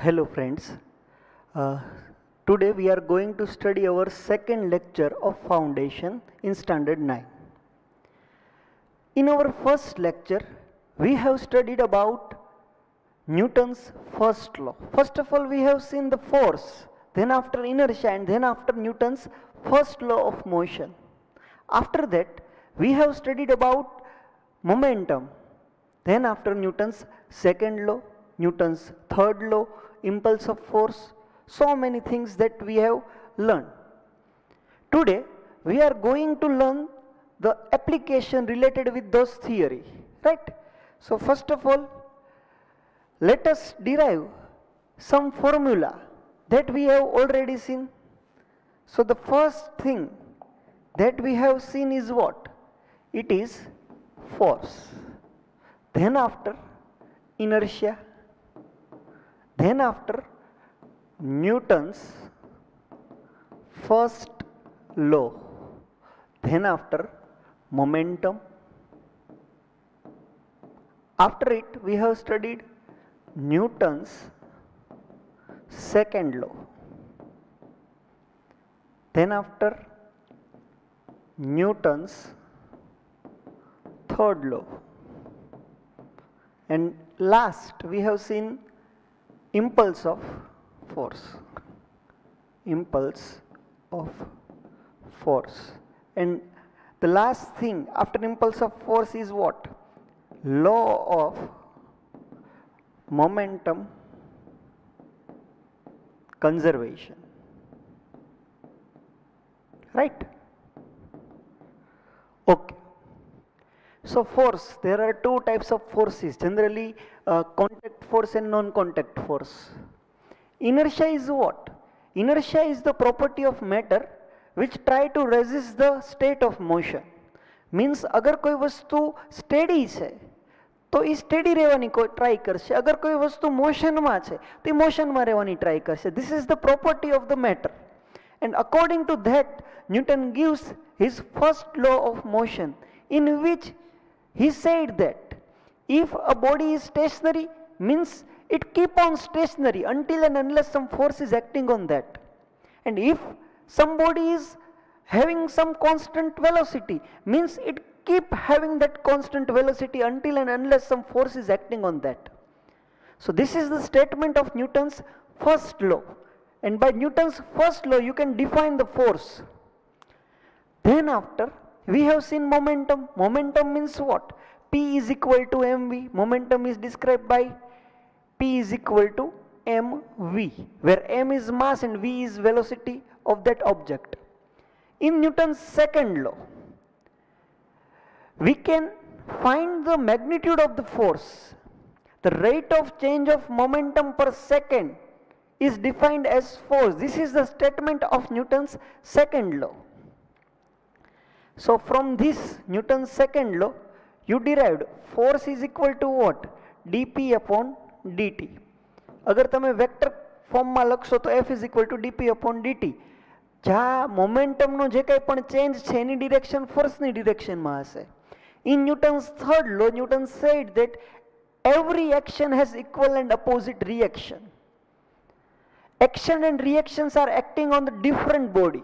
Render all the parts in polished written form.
Hello friends, uh, today we are going to study our second lecture of Foundation in Standard 9. In our first lecture, we have studied about Newton's first law. First of all, we have seen the force, then after inertia, and then after Newton's first law of motion. After that, we have studied about momentum, then after Newton's second law, Newton's third law, impulse of force, so many things that we have learned. Today we are going to learn the application related with those theory, right? So first of all, let us derive some formula that we have already seen. So the first thing that we have seen is what? It is force. Then after inertia, then after Newton's first law, then after momentum. After it we have studied Newton's second law. Then after Newton's third law. And last we have seen impulse of force. Impulse of force. And the last thing after impulse of force is what? Law of momentum conservation. Right? Okay. So force, there are two types of forces, generally contact force and non-contact force. Inertia is what? Inertia is the property of matter which try to resist the state of motion. Means अगर कोई वस्तु steady છે तो એ steady રહેવાની try કરશે, અગર કોઈ વસ્તુ મોશનમાં છે તો એ મોશનમાં રહેવાની try કરશે. This is the property of the matter. And according to that, Newton gives his first law of motion, in which he said that if a body is stationary, means it keep on stationary until and unless some force is acting on that. And if some body is having some constant velocity, means it keep having that constant velocity until and unless some force is acting on that. So this is the statement of Newton's first law. And by Newton's first law you can define the force. Then after we have seen momentum. Momentum means what? P is equal to mv. Momentum is described by P is equal to mv, where m is mass and v is velocity of that object. In Newton's second law, we can find the magnitude of the force. The rate of change of momentum per second is defined as force. This is the statement of Newton's second law. So from this Newton's second law, you derived force is equal to what? dp upon dt. अगर તમે vector ફોર્મમાં લખશો તો f is equal to dp upon dt. જ્યાં મોમેન્ટમનો જે કંઈ પણ change છે એની ડિરેક્શન ફોર્સની ડિરેક્શનમાં હશે. In Newton's third law, Newton said that every action has equal and opposite reaction. Action and reactions are acting on the different body.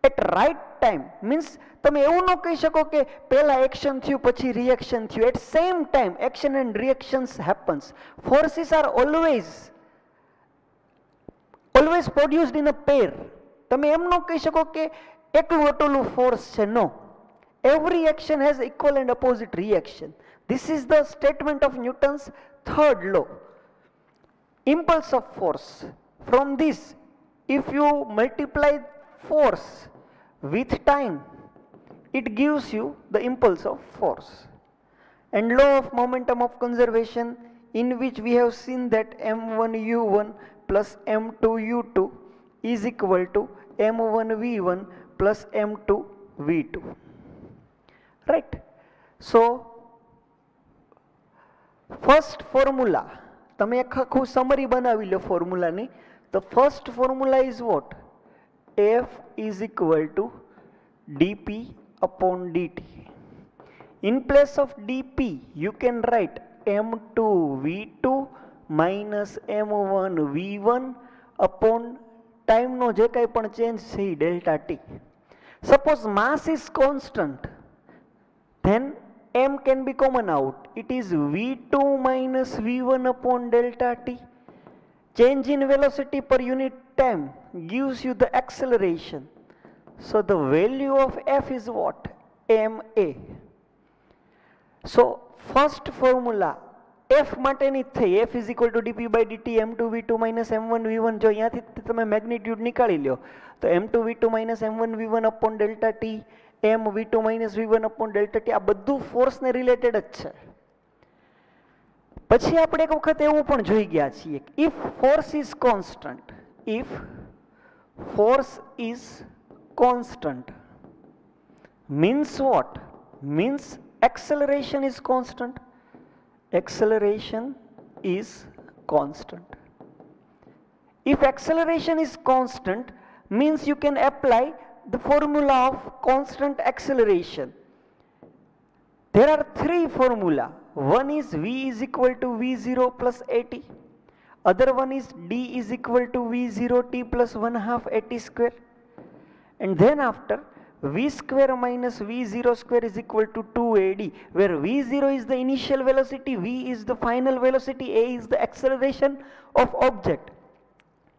At right time, means તમે એવું ન કહી શકો કે પહેલા એક્શન થયું પછી રિએક્શન થયું. At same time action and reactions happens. Forces are always produced in a pair. તમે એમ ન કહી શકો કે એકલું અટલું force છે. No, every action has equal and opposite reaction. This is the statement of Newton's third law. Impulse of force. From this, if you multiply force with time, it gives you the impulse of force. And law of momentum of conservation, in which we have seen that m1 u1 plus m2 u2 is equal to m1 v1 plus m2 v2. Right? So first formula, તમે એક આખું summary બનાવી લો ફોર્મ્યુલાની. The first formula is what? F is equal to dp upon dt. In place of dp, you can write m2 v2 minus m1 v1 upon ટાઈમનો જે કંઈ પણ change છે એ delta T. Suppose mass is constant, then m can be common out. It is v2 minus v1 upon delta t. Change in velocity per unit time gives you the acceleration. So the value of f is what? ma. So first formula f માટેની જ થઈ, f is equal to dp by dt m2 v2 minus m1 v1. જો અહીંયાથી તમે magnitude નિકાળી લ્યો તો m2 v2 minus m1 v1 upon delta t, m v2 minus v1 upon delta t, આ બધું ફોર્સને રિલેટેડ જ છે. પછી આપણે એક વખત એવું પણ જોઈ ગયા છીએ, if force is constant, if force is constant means what? Means acceleration is constant. Acceleration is constant. If acceleration is constant means you can apply the formula of constant acceleration. There are three formula. One is v is equal to v0 plus at. Other one is d is equal to v0 t plus 1/2 at square. And then after v square minus v0 square is equal to 2ad, where v0 is the initial velocity, v is the final velocity, a is the acceleration of object,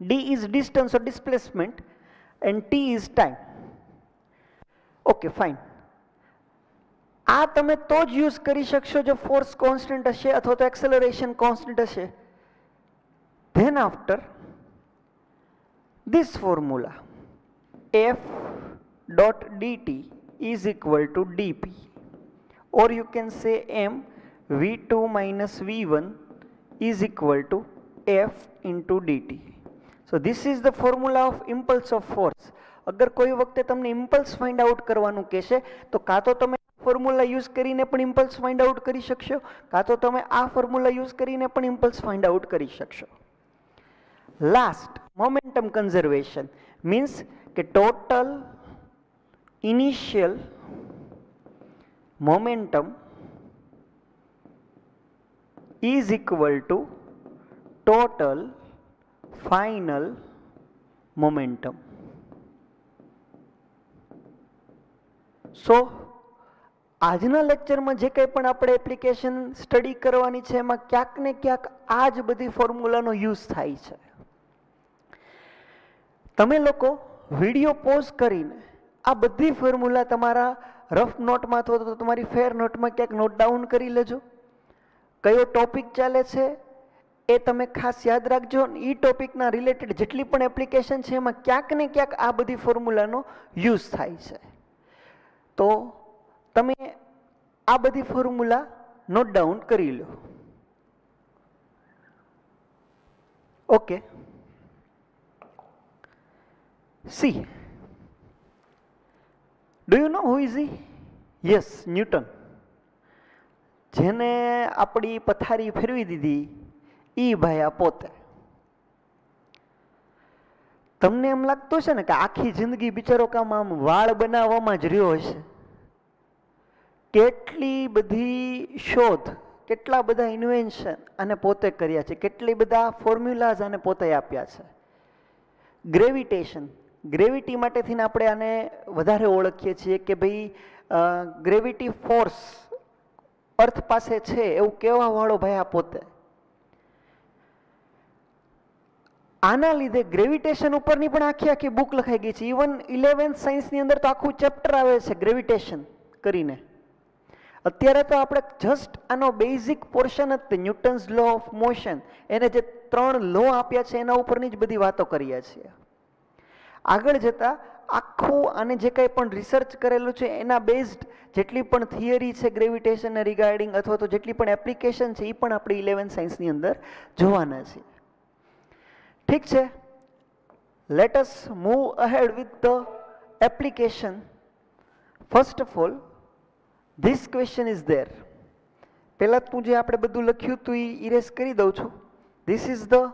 d is distance or displacement, and t is time. Okay, fine. આ તમે તો જ use કરી શકશો જો force constant હશે અથવા તો એક્સેલરેશન કોન્સ્ટન્ટ હશે. Then after this formula, f dot dt is equal to dp, or you can say m v2 minus v1 is equal to f into dt. So this is the formula of impulse of force. અગર કોઈ વખતે તમને impulse find out કરવાનું કહેશે તો કાં તો તમે ફોર્મ્યુલા યુઝ કરીને પણ ઇમ્પલ્સ ફાઇન્ડ આઉટ કરી શકશો, કાં તો તમે આ ફોર્મ્યુલા યુઝ કરીને પણ ઇમ્પલ્સ ફાઇન્ડ આઉટ કરી શકશો. લાસ્ટ, મોમેન્ટમ કન્ઝર્વેશન મીન્સ કે total initial momentum is equal to total final momentum. So આજના લેક્ચરમાં જે કંઈ પણ આપણે એપ્લિકેશન સ્ટડી કરવાની છે એમાં ક્યાંક ને ક્યાંક આ જ બધી ફોર્મ્યુલાનો યુઝ થાય છે. તમે લોકો વિડીયો પોઝ કરીને આ બધી ફોર્મ્યુલા તમારા રફ નોટમાં અથવા તો તમારી ફેર નોટમાં ક્યાંક નોટ ડાઉન કરી લેજો. કયો ટોપિક ચાલે છે એ તમે ખાસ યાદ રાખજો. એ ટોપિકના રિલેટેડ જેટલી પણ એપ્લિકેશન છે એમાં ક્યાંક ને ક્યાંક આ બધી ફોર્મ્યુલાનો યુઝ થાય છે. તો તમે આ બધી ફોર્મ્યુલા નોટ ડાઉન કરી લો. Okay, see, do you know who is he? Yes, Newton. જેને આપણી પથારી ફેરવી દીધી એ ભાઈ આ પોતે. તમને એમ લાગતું છે ને કે આખી જિંદગી બિચારો કામ આમ વાળ બનાવવામાં જ રહ્યો હશે. કેટલી બધી શોધ, કેટલા બધા ઇન્વેન્શન આને પોતે કર્યા છે, કેટલી બધા ફોર્મ્યુલાઝ આને પોતે આપ્યા છે. ગ્રેવિટેશન, ગ્રેવિટી માટેથી આપણે આને વધારે ઓળખીએ છીએ કે ભાઈ ગ્રેવિટી ફોર્સ અર્થ પાસે છે એવું કહેવા વાળો ભાઈ આ પોતે. આના લીધે ગ્રેવિટેશન ઉપરની પણ આખી આખી બુક લખાઈ ગઈ છે. ઇવન 11th સાયન્સની અંદર તો આખું ચેપ્ટર આવે છે ગ્રેવિટેશન કરીને. અત્યારે તો આપણે જસ્ટ આનો બેઝિક પોર્શન જ ન્યૂટન્સ લો ઓફ મોશન, એને જે 3 લો આપ્યા છે એના ઉપરની જ બધી વાતો કરીએ છીએ. આગળ જતા આખું આને જે કંઈ પણ રિસર્ચ કરેલું છે એના બેઝડ જેટલી પણ થિયરી છે ગ્રેવિટેશનને રિગાર્ડિંગ અથવા તો જેટલી પણ એપ્લિકેશન છે એ પણ આપણે 11th સાયન્સની અંદર જોવાના છે. ઠીક છે, let us move ahead with the application. First of all, this question is there. પહેલાં તું જે આપણે બધું લખ્યું હતું એ ઇરેઝ કરી દઉં છું. This is the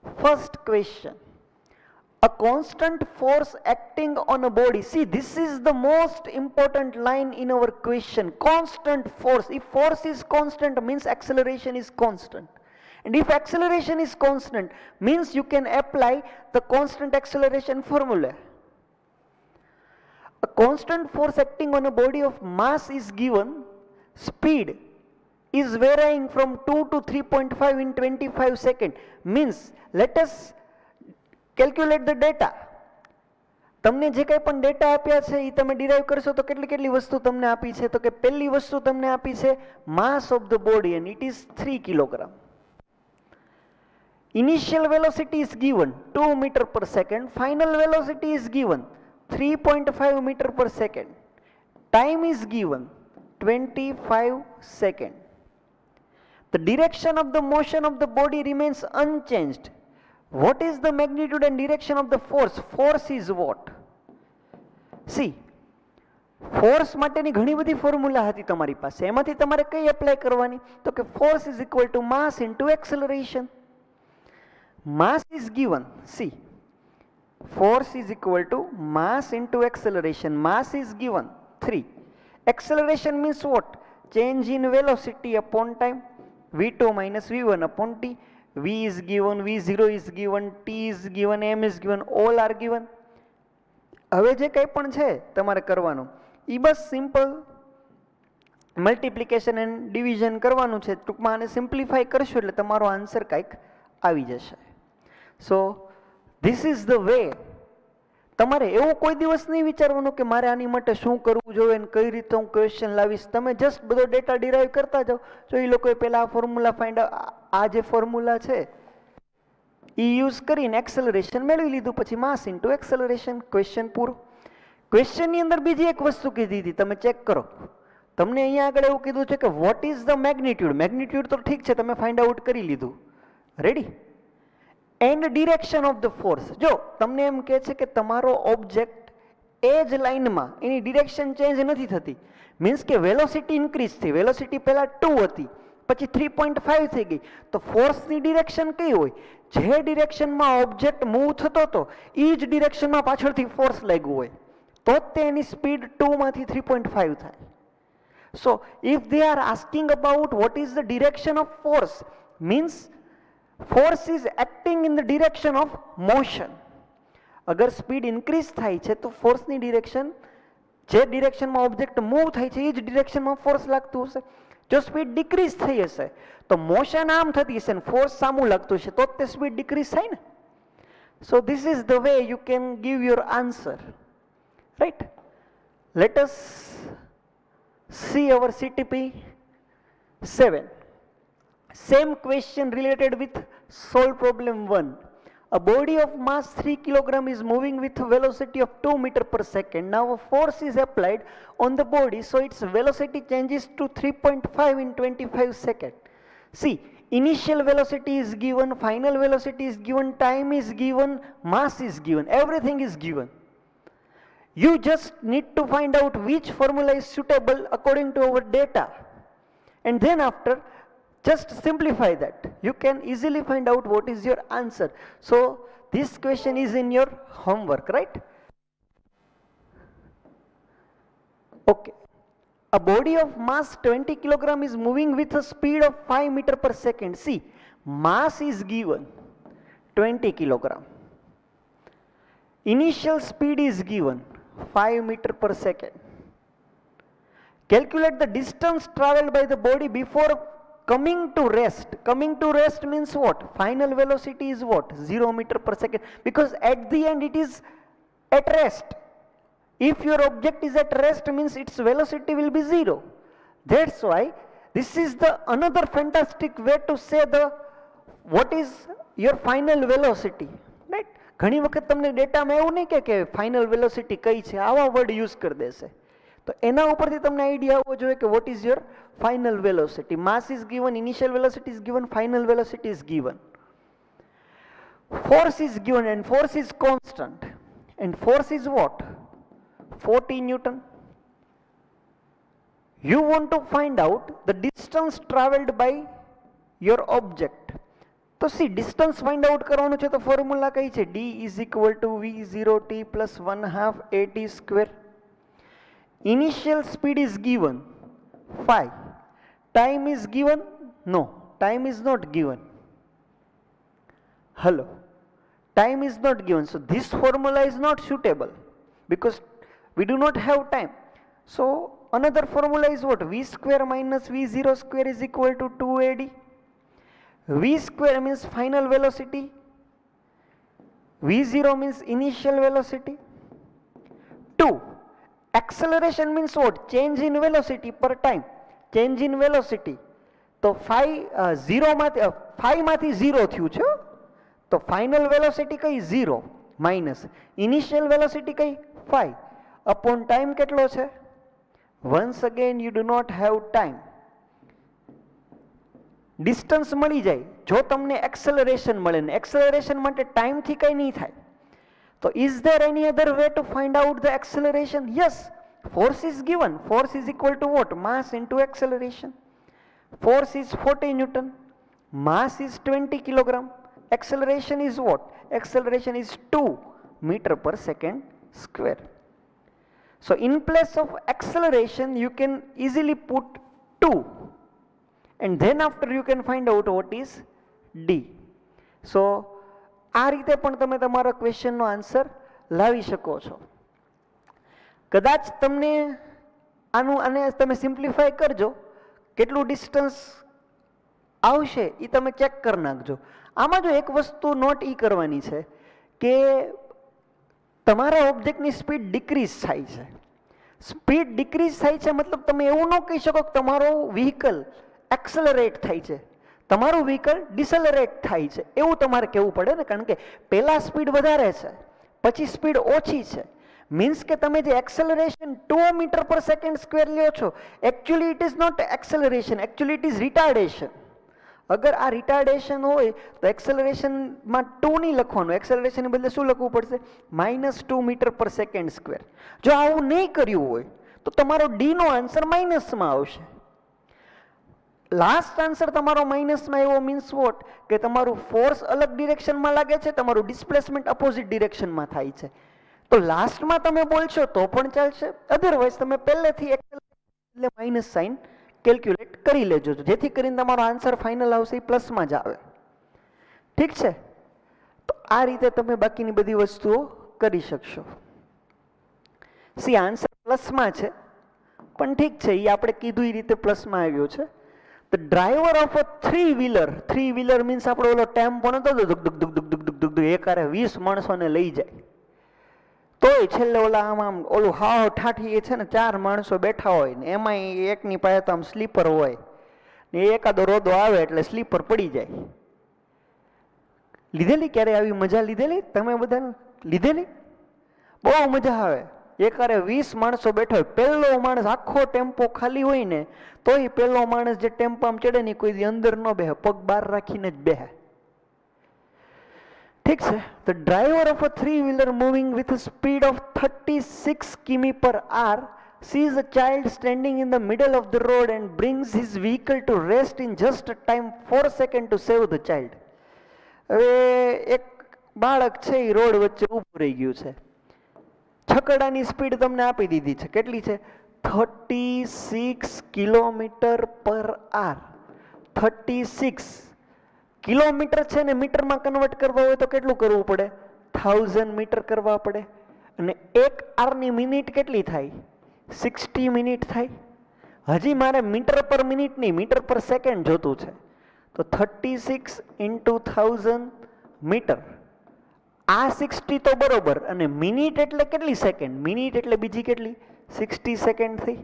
first question. A constant force acting on a body. See, this is the most important line in our question. Constant force. If force is constant, means acceleration is constant. And if acceleration is constant, means you can apply the constant acceleration formula. A constant force acting on a body of mass is given, speed is varying from 2 to 3.5 in 25 seconds. Means, let us calculate the data. તમને જે કંઈ પણ data આપ્યા છે એ તમે derive કરશો તો કેટલી કેટલી વસ્તુ તમને આપી છે, તો કે પહેલી વસ્તુ તમને આપી છે માસ of the body and it is 3 kilogram. Initial velocity is given 2 meter per second, final velocity is given 3.5 meter per second. Time is given 25 seconds. The direction of the motion of the body remains unchanged. What is the magnitude and direction of the force? Force is what? See, force માટેની ઘણી બધી formula હતી તમારી પાસે, એમાંથી તમારે કઈ apply કરવાની? તો કે force is equal to mass into acceleration. Mass is given, see, force is equal to mass into acceleration. Mass is given 3. Acceleration means what? Change in velocity upon time. v2 minus v1 upon t. v is given, v0 is given, t is given, m is given, all are given. હવે જે કંઈ પણ છે તમારે કરવાનું એ બસ simple multiplication and division કરવાનું છે. ટૂંકમાં આને સિમ્પ્લિફાઈ કરશો એટલે તમારો આન્સર કંઈક આવી જશે. સો ધીસ ઇઝ ધ વે. તમારે એવું કોઈ દિવસ નહીં વિચારવાનું કે મારે આની માટે શું કરવું જોઈએ અને કઈ રીતે હું ક્વેશ્ચન લાવીશ. તમે જસ્ટ બધો ડેટા ડિરાઈવ કરતા જાઓ. જો એ લોકોએ પહેલાં આ ફોર્મ્યુલા ફાઇન્ડ આ જે ફોર્મ્યુલા છે એ યુઝ કરીને એક્સેલરેશન મેળવી લીધું, પછી માસ ઇન્ટુ એક્સેલરેશન, ક્વેશ્ચન પૂરો. ક્વેશ્ચનની અંદર બીજી એક વસ્તુ કીધી હતી, તમે ચેક કરો. તમને અહીંયા આગળ એવું કીધું છે કે vote is the magnitude. Magnitude તો ઠીક છે, તમે ફાઇન્ડ આઉટ કરી લીધું, ready. And direction of the force. જો તમને એમ કહે છે કે તમારો ઓબ્જેક્ટ એ જ લાઇનમાં એની ડિરેક્શન ચેન્જ નથી થતી, મીન્સ કે વેલોસિટી ઇન્ક્રીઝ થઈ, વેલોસિટી પહેલાં 2 હતી પછી 3.5 થઈ ગઈ, તો ફોર્સની ડિરેક્શન કઈ હોય? જે ડિરેક્શનમાં ઓબ્જેક્ટ મૂવ થતો હતો એ જ ડિરેક્શનમાં પાછળથી ફોર્સ લાગ્યું હોય, તો જ તેની સ્પીડ 2 માંથી 3.5 થાય. સો if they are asking about vote is the direction of force, means force is acting in the direction of motion. અગર સ્પીડ ઇન્ક્રીઝ થાય છે તો ફોર્સની ડિરેક્શન, જે ડિરેક્શનમાં ઓબ્જેક્ટ મૂવ થાય છે એ જ ડિરેક્શનમાં ફોર્સ લાગતું હશે. જો સ્પીડ ડિક્રીઝ થઈ હશે તો મોશન આમ થતી હશે ને ફોર્સ સામું લાગતું હશે, તો જ તે સ્પીડ ડિક્રીઝ થાય ને. So this is the way you can give your answer, right. Let us see our CTP 7. Same question related with solve problem 1. A body of mass 3 kg is moving with a velocity of 2 meter per second. Now a force is applied on the body, so its velocity changes to 3.5 in 25 seconds. See, initial velocity is given, final velocity is given, time is given, mass is given, everything is given. You just need to find out which formula is suitable according to our data, and then after just simplify that. You can easily find out what is your answer. So this question is in your homework, right? Okay. A body of mass 20 kg is moving with a speed of 5 meter per second. See, mass is given 20 kg. Initial speed is given 5 meter per second. Calculate the distance traveled by the body before coming to rest. Coming to rest means what? Final velocity is what? 0 meter per second, because at the end it is at rest. If your object is at rest, means its velocity will be 0. That's why this is the another fantastic way to say the what is your final velocity, right? ઘણી વખત તમને ડેટામાં એવું નહીં કે final velocity કઈ છે, આવા વર્ડ યુઝ કરી દેશે. તો એના ઉપરથી તમને આઈડિયા આવવો જોઈએ કે what is your final velocity. Mass is given, initial velocity is given, final velocity is given. Force is given and force is constant. And force is what? 40 Newton. You want to find out the distance traveled by your object. So see, distance find out કરવાનું છે તો formula કઈ છે? D is equal to V0t plus 1/2 AT square. Initial speed is given 5. Time is given? No, time is not given. Hello. Time is not given. So this formula is not suitable because we do not have time. So another formula is what? V square minus V0 square is equal to 2AD. V square means final velocity. V0 means initial velocity. 2. Acceleration means what? Change in velocity per time. Change in velocity. તો 5 માંથી 0 થયું છે, તો final velocity કઈ 0 minus initial velocity કઈ 5 upon time કેટલો છે? Once again you do not have time. Distance મળી જાય જો તમને એક્સેલરેશન મળે ને એક્સેલરેશન માટે ટાઈમથી કંઈ નહીં થાય. તો is there any other way to find out the acceleration? Yes. Force is given. Force is equal to what? Mass into acceleration. Force is 40 Newton. Mass is 20 kilogram. Acceleration is what? Acceleration is 2 meter per second square. So in place of acceleration you can easily put 2 and then after you can find out what is D. So આ રીતે પણ તમે તમારા ક્વેશ્ચનનો answer લાવી શકો છો. કદાચ તમને આને તમે સિમ્પ્લિફાય કરજો, કેટલું ડિસ્ટન્સ આવશે એ તમે ચેક કરી નાખજો. આમાં જો એક વસ્તુ નોટ ઈ કરવાની છે કે તમારા ઓબ્જેક્ટની સ્પીડ ડિક્રીઝ થાય છે. સ્પીડ ડિક્રીઝ થાય છે મતલબ તમે એવું ન કહી શકો કે તમારો વ્હીકલ એક્સલરેટ થાય છે, તમારું વ્હીકલ ડિસેલરેટ થાય છે, એવું તમારે કહેવું પડે ને. કારણ કે પહેલા સ્પીડ વધારે છે પછી સ્પીડ ઓછી છે. મીન્સ કે તમે જે acceleration 2 meter per second square લ્યો છો, actually it is not acceleration, actually it is retardation. અગર આ રિટાર્ડેશન હોય તો એક્સેલરેશનમાં 2 નહીં લખવાનું, એક્સેલરેશનની બદલે શું લખવું પડશે? -2 મીટર પર સેકન્ડ સ્ક્વેર. જો આવું નહીં કર્યું હોય તો તમારો ડી નો આન્સર માઇનસમાં આવશે. લાસ્ટ આન્સર તમારો માઇનસમાં એવો મીન્સ વોટ કે તમારું ફોર્સ અલગ ડિરેક્શનમાં લાગે છે, તમારું ડિસ્પ્લેસમેન્ટ અપોઝિટ ડિરેક્શનમાં થાય છે. તો લાસ્ટમાં તમે બોલશો તો પણ ચાલશે, અધરવાઇઝ તમે પહેલેથી એટલે માઇનસ સાઇન કેલ્ક્યુલેટ કરી લેજો જેથી કરીને તમારો આન્સર ફાઇનલ આવશે એ પ્લસમાં જ આવે. ઠીક છે? તો આ રીતે તમે બાકીની બધી વસ્તુઓ કરી શકશો. સી આન્સર પ્લસમાં છે પણ ઠીક છે, એ આપણે કીધું એ રીતે પ્લસમાં આવ્યો છે. The driver of a three wheeler means આપણો ઓલો ટેમ્પો નતો એકારે 20 માણસોને લઈ જાય, તોય છેલ્લે ઓલા આમ ઓલું હાવ ઠાઠી એ છે ને 4 માણસો બેઠા હોય ને એમાંય એકની પાસે તો આમ સ્લીપર હોય ને એકાદો રોદો આવે એટલે સ્લીપર પડી જાય. લીધેલી ક્યારે આવી મજા? લીધેલી તમે બધા લીધેલી? બહુ મજા આવે. એકારે 20 માણસો બેઠો હોય, પહેલો માણસ આખો ટેમ્પો ખાલી હોય ને તોય પહેલો માણસ જે ટેમ્પામાં ચડે ને કોઈ અંદર ન બેહે, પગ બહાર રાખીને જ બેહે. ઠીક છે? The driver of a three-wheeler moving with a speed of 36 km/h sees a child standing in the middle of the road and brings his vehicle to rest in just a time 4 seconds to save the child. હવે એક બાળક છે એ road વચ્ચે ઊભું રહી ગયું છે, છકડાની speed તમને આપી દીધી છે, કેટલી છે? 36 km/h. 36 કિલોમીટર છે ને મીટરમાં કન્વર્ટ કરવા હોય તો કેટલું કરવું પડે? 1000 મીટર કરવા પડે. અને 1 આરની મિનિટ કેટલી થાય? 60 મિનિટ થાય. હજી મારે મીટર પર મિનિટ નહીં, મીટર પર સેકન્ડ જોતું છે. તો 36 × 1000 મીટર. આ 60 તો બરોબર, અને મિનિટ એટલે કેટલી સેકન્ડ? મિનિટ એટલે બીજી કેટલી? 60 સેકન્ડ થઈ.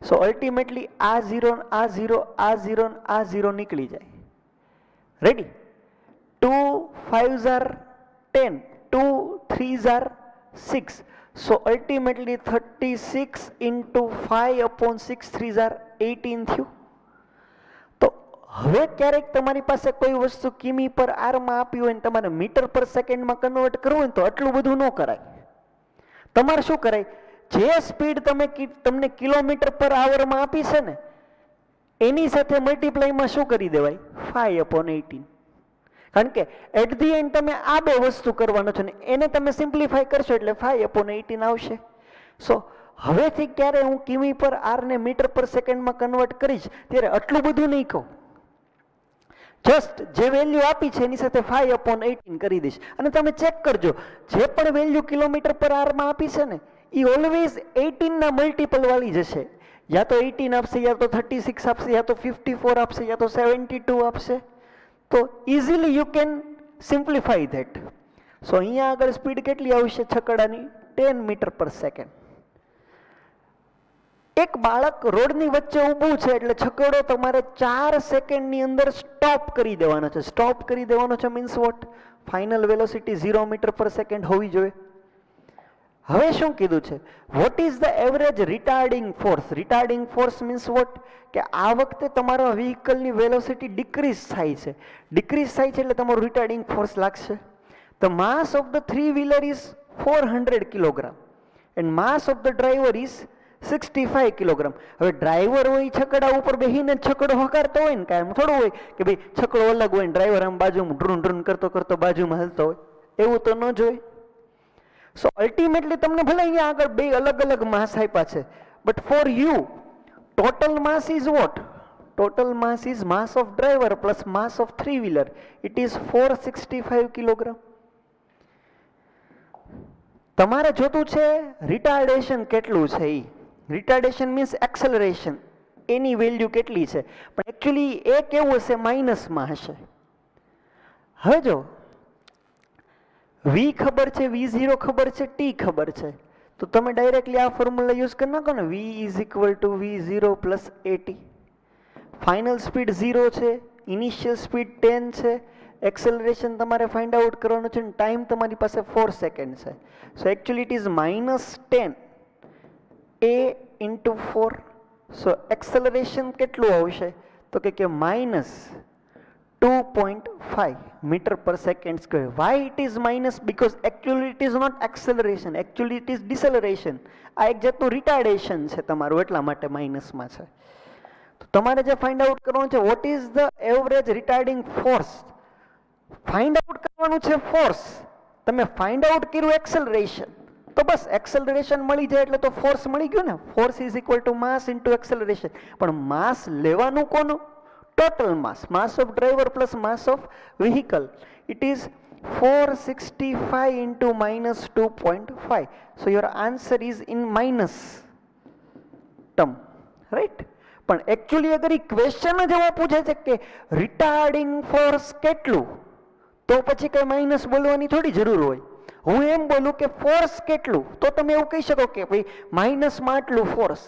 સો અલ્ટિમેટલી આ 0 આ 0 આ 0 આ 0 નીકળી જાય. Ready? 2 5s are 10, 2 3s are 6. So ultimately 36 × 5/6 3s are 18 થયું. તો હવે ક્યારેક તમારી પાસે કોઈ વસ્તુ કિમી પર આરમાં આપી હોય ને તમારે મીટર પર સેકન્ડમાં કન્વર્ટ કરવું હોય તો આટલું બધું ન કરાય. તમારે શું કરાય? જે સ્પીડ તમને કિલોમીટર પર આવરમાં આપી છે ને એની સાથે મલ્ટીપ્લાયમાં શું કરી દેવાય? 5/18. કારણ કે એટ ધી એન્ડ તમે આ બે વસ્તુ કરવાનો છો ને એને તમે સિમ્પ્લિફાય કરશો એટલે 5/18 આવશે. સો હવેથી ક્યારે હું કિમી પર આર ને મીટર પર સેકન્ડમાં કન્વર્ટ કરીશ ત્યારે આટલું બધું નહીં કહું. જસ્ટ જે વેલ્યુ આપી છે એની સાથે 5/18 કરી દઈશ. અને તમે ચેક કરજો, જે પણ વેલ્યુ કિલોમીટર પર આરમાં આપી છે ને એ ઓલવેઝ 18 ના મલ્ટિપલ વાળી જશે. યા તો 18 આપશે, યા તો 36 આપશે, યા તો 54 આપશે, યા તો 72 આપશે. તો easily you can simplify that. So અહીંયા આગળ સ્પીડ કેટલી આવશે છકડાની? 10 મીટર પર સેકન્ડ. એક બાળક રોડની વચ્ચે ઊભું છે એટલે છકડો તમારે 4 સેકન્ડની અંદર સ્ટોપ કરી દેવાનો છે. સ્ટોપ કરી દેવાનો છે means what? Final velocity 0 metre per second હોવી જોઈએ. હવે શું કીધું છે? What is the average retarding force? Retarding force means what? કે આ વખતે તમારા વ્હીકલની વેલોસિટી ડિક્રીઝ થાય છે. ડિક્રીઝ થાય છે એટલે તમારું રિટાર્ડિંગ ફોર્સ લાગશે. The mass of the 3-wheeler is 400 kilogram and mass of the driver is 65 kilogram. હવે ડ્રાઈવર હોય છકડા ઉપર બેસીને છકડો હકારતો હોય ને, કાંઈ થોડું હોય કે ભાઈ છકડો અલગ હોય ને ડ્રાઈવર આમ બાજુમાં ડ્રુન ડ્રુન કરતો કરતો બાજુમાં હાલતો હોય, એવું તો ન જોઈ. સો અલ્ટિમેટલી તમને ભલે અહીંયા આગળ બે અલગ અલગ માસ આપ્યા છે, but for you total mass is what? Total mass is mass of driver plus mass of 3-wheeler. It is 465 kilogram. તમારે જોતું છે રિટાર્ડેશન કેટલું છે. એ રિટાર્ડેશન મીન્સ એક્સેલરેશન, એની વેલ્યુ કેટલી છે, પણ એકચ્યુઅલી એ કેવું હશે? માઇનસમાં હશે. હવે જો V ખબર છે, V0 ખબર છે, T ખબર છે, તો તમે ડાયરેક્ટલી આ ફોર્મ્યુલા યુઝ કરી નાખો ને. V is equal two V0 plus AT. Final speed 0 છે, ઇનિશિયલ સ્પીડ 10 છે, એક્સેલરેશન તમારે ફાઇન્ડ આઉટ કરવાનું છે, ટાઈમ તમારી પાસે 4 સેકન્ડ છે. So actually it is -10 A into 4. So acceleration કેટલું આવશે? તો કે -2.5 metre per second square. Why it is minus? Because actually it is not acceleration, actually it is deceleration. આ એક જાતનું રિટાર્ડેશન છે તમારું, એટલા માટે માઇનસમાં છે. તો તમારે જે ફાઇન્ડ આઉટ કરવાનું છે, what is the average retarding force? Find out કરવાનું છે ફોર્સ. તમે ફાઇન્ડ આઉટ કર્યું એક્સેલરેશન, તો બસ એક્સેલરેશન મળી જાય એટલે તો ફોર્સ મળી ગયું ને. Force is equal two mass into acceleration. પણ માસ લેવાનું કોનું? Total mass. Mass of driver plus mass of vehicle. It is 465 into -2.5. So your answer is in minus term, right? પણ એકચ્યુઅલી અગર એ ક્વેશ્ચન જ એવો પૂછે છે કે રિટાર્ડિંગ ફોર્સ કેટલું, તો પછી કઈ માઇનસ બોલવાની થોડી જરૂર હોય. હું એમ બોલું કે ફોર્સ કેટલું, તો તમે એવું કહી શકો કે ભાઈ માઇનસમાં આટલું ફોર્સ.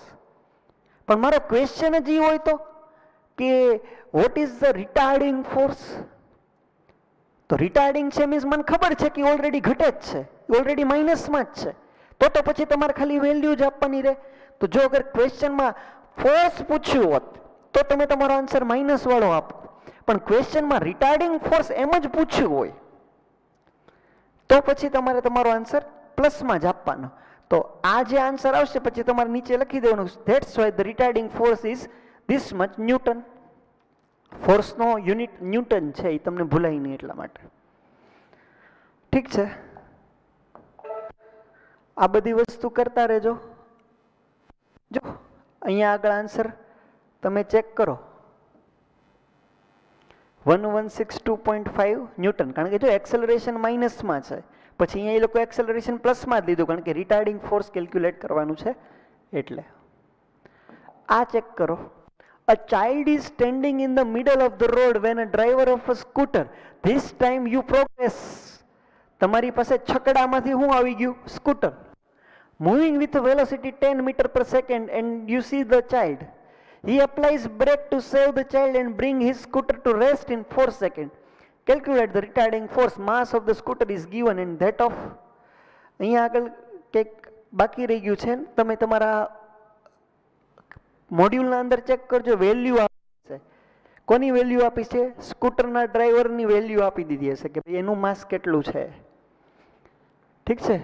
પણ મારો ક્વેશ્ચન જ એ હોય તો કે vote is the retarding force? તો રિટાર્ડિંગ છે મીન્સ મને ખબર છે કે ઓલરેડી ઘટે જ છે, ઓલરેડી માઇનસમાં જ છે, તો પછી તમારે ખાલી વેલ્યુ જ આપવાની રહે. તો જો અગર ક્વેશ્ચનમાં ફોર્સ પૂછ્યું હોત તો તમે તમારો આન્સર માઇનસ વાળો આપો, પણ ક્વેશ્ચનમાં રિટાર્ડિંગ ફોર્સ એમ જ પૂછ્યું હોય તો પછી તમારે તમારો આન્સર પ્લસમાં જ આપવાનો. તો આ જે આન્સર આવશે પછી તમારે નીચે લખી દેવાનું, that's why the retarding force is this much Newton. ફોર્સનો યુનિટ ન્યૂટન છે, એ તમને ભૂલાય નહીં એટલા માટે. ઠીક છે, આ બધી વસ્તુ કરતા રહેજો. જો અહીંયા આગળ આન્સર તમે ચેક કરો, 1162.5 ન્યૂટન. કારણ કે જો એક્સેલરેશન માઇનસમાં છે, પછી અહીંયા એ લોકો એક્સેલરેશન પ્લસમાં જ લીધું, કારણ કે રિટાર્ડિંગ ફોર્સ કેલ્ક્યુલેટ કરવાનું છે એટલે. આ ચેક કરો. A child is standing in the middle of the road when a driver of a scooter. This time you progress. તમારી પાસે છકડામાંથી શું આવી ગયું? Scooter. Moving with a velocity 10 meter per second and you see the child. He applies brake to save the child and bring his scooter to rest in 4 seconds. Calculate the retarding force. Mass of the scooter is given and that of. અહીંયા આગળ કંઈક બાકી રહી ગયું છે, તમે તમારા મોડ્યુલના અંદર ચેક કરજો. વેલ્યુ આપી છે, કોની વેલ્યુ આપી છે? સ્કૂટરના ડ્રાઈવરની વેલ્યુ આપી દીધી હશે કે ભાઈ એનું માસ કેટલું છે. ઠીક છે,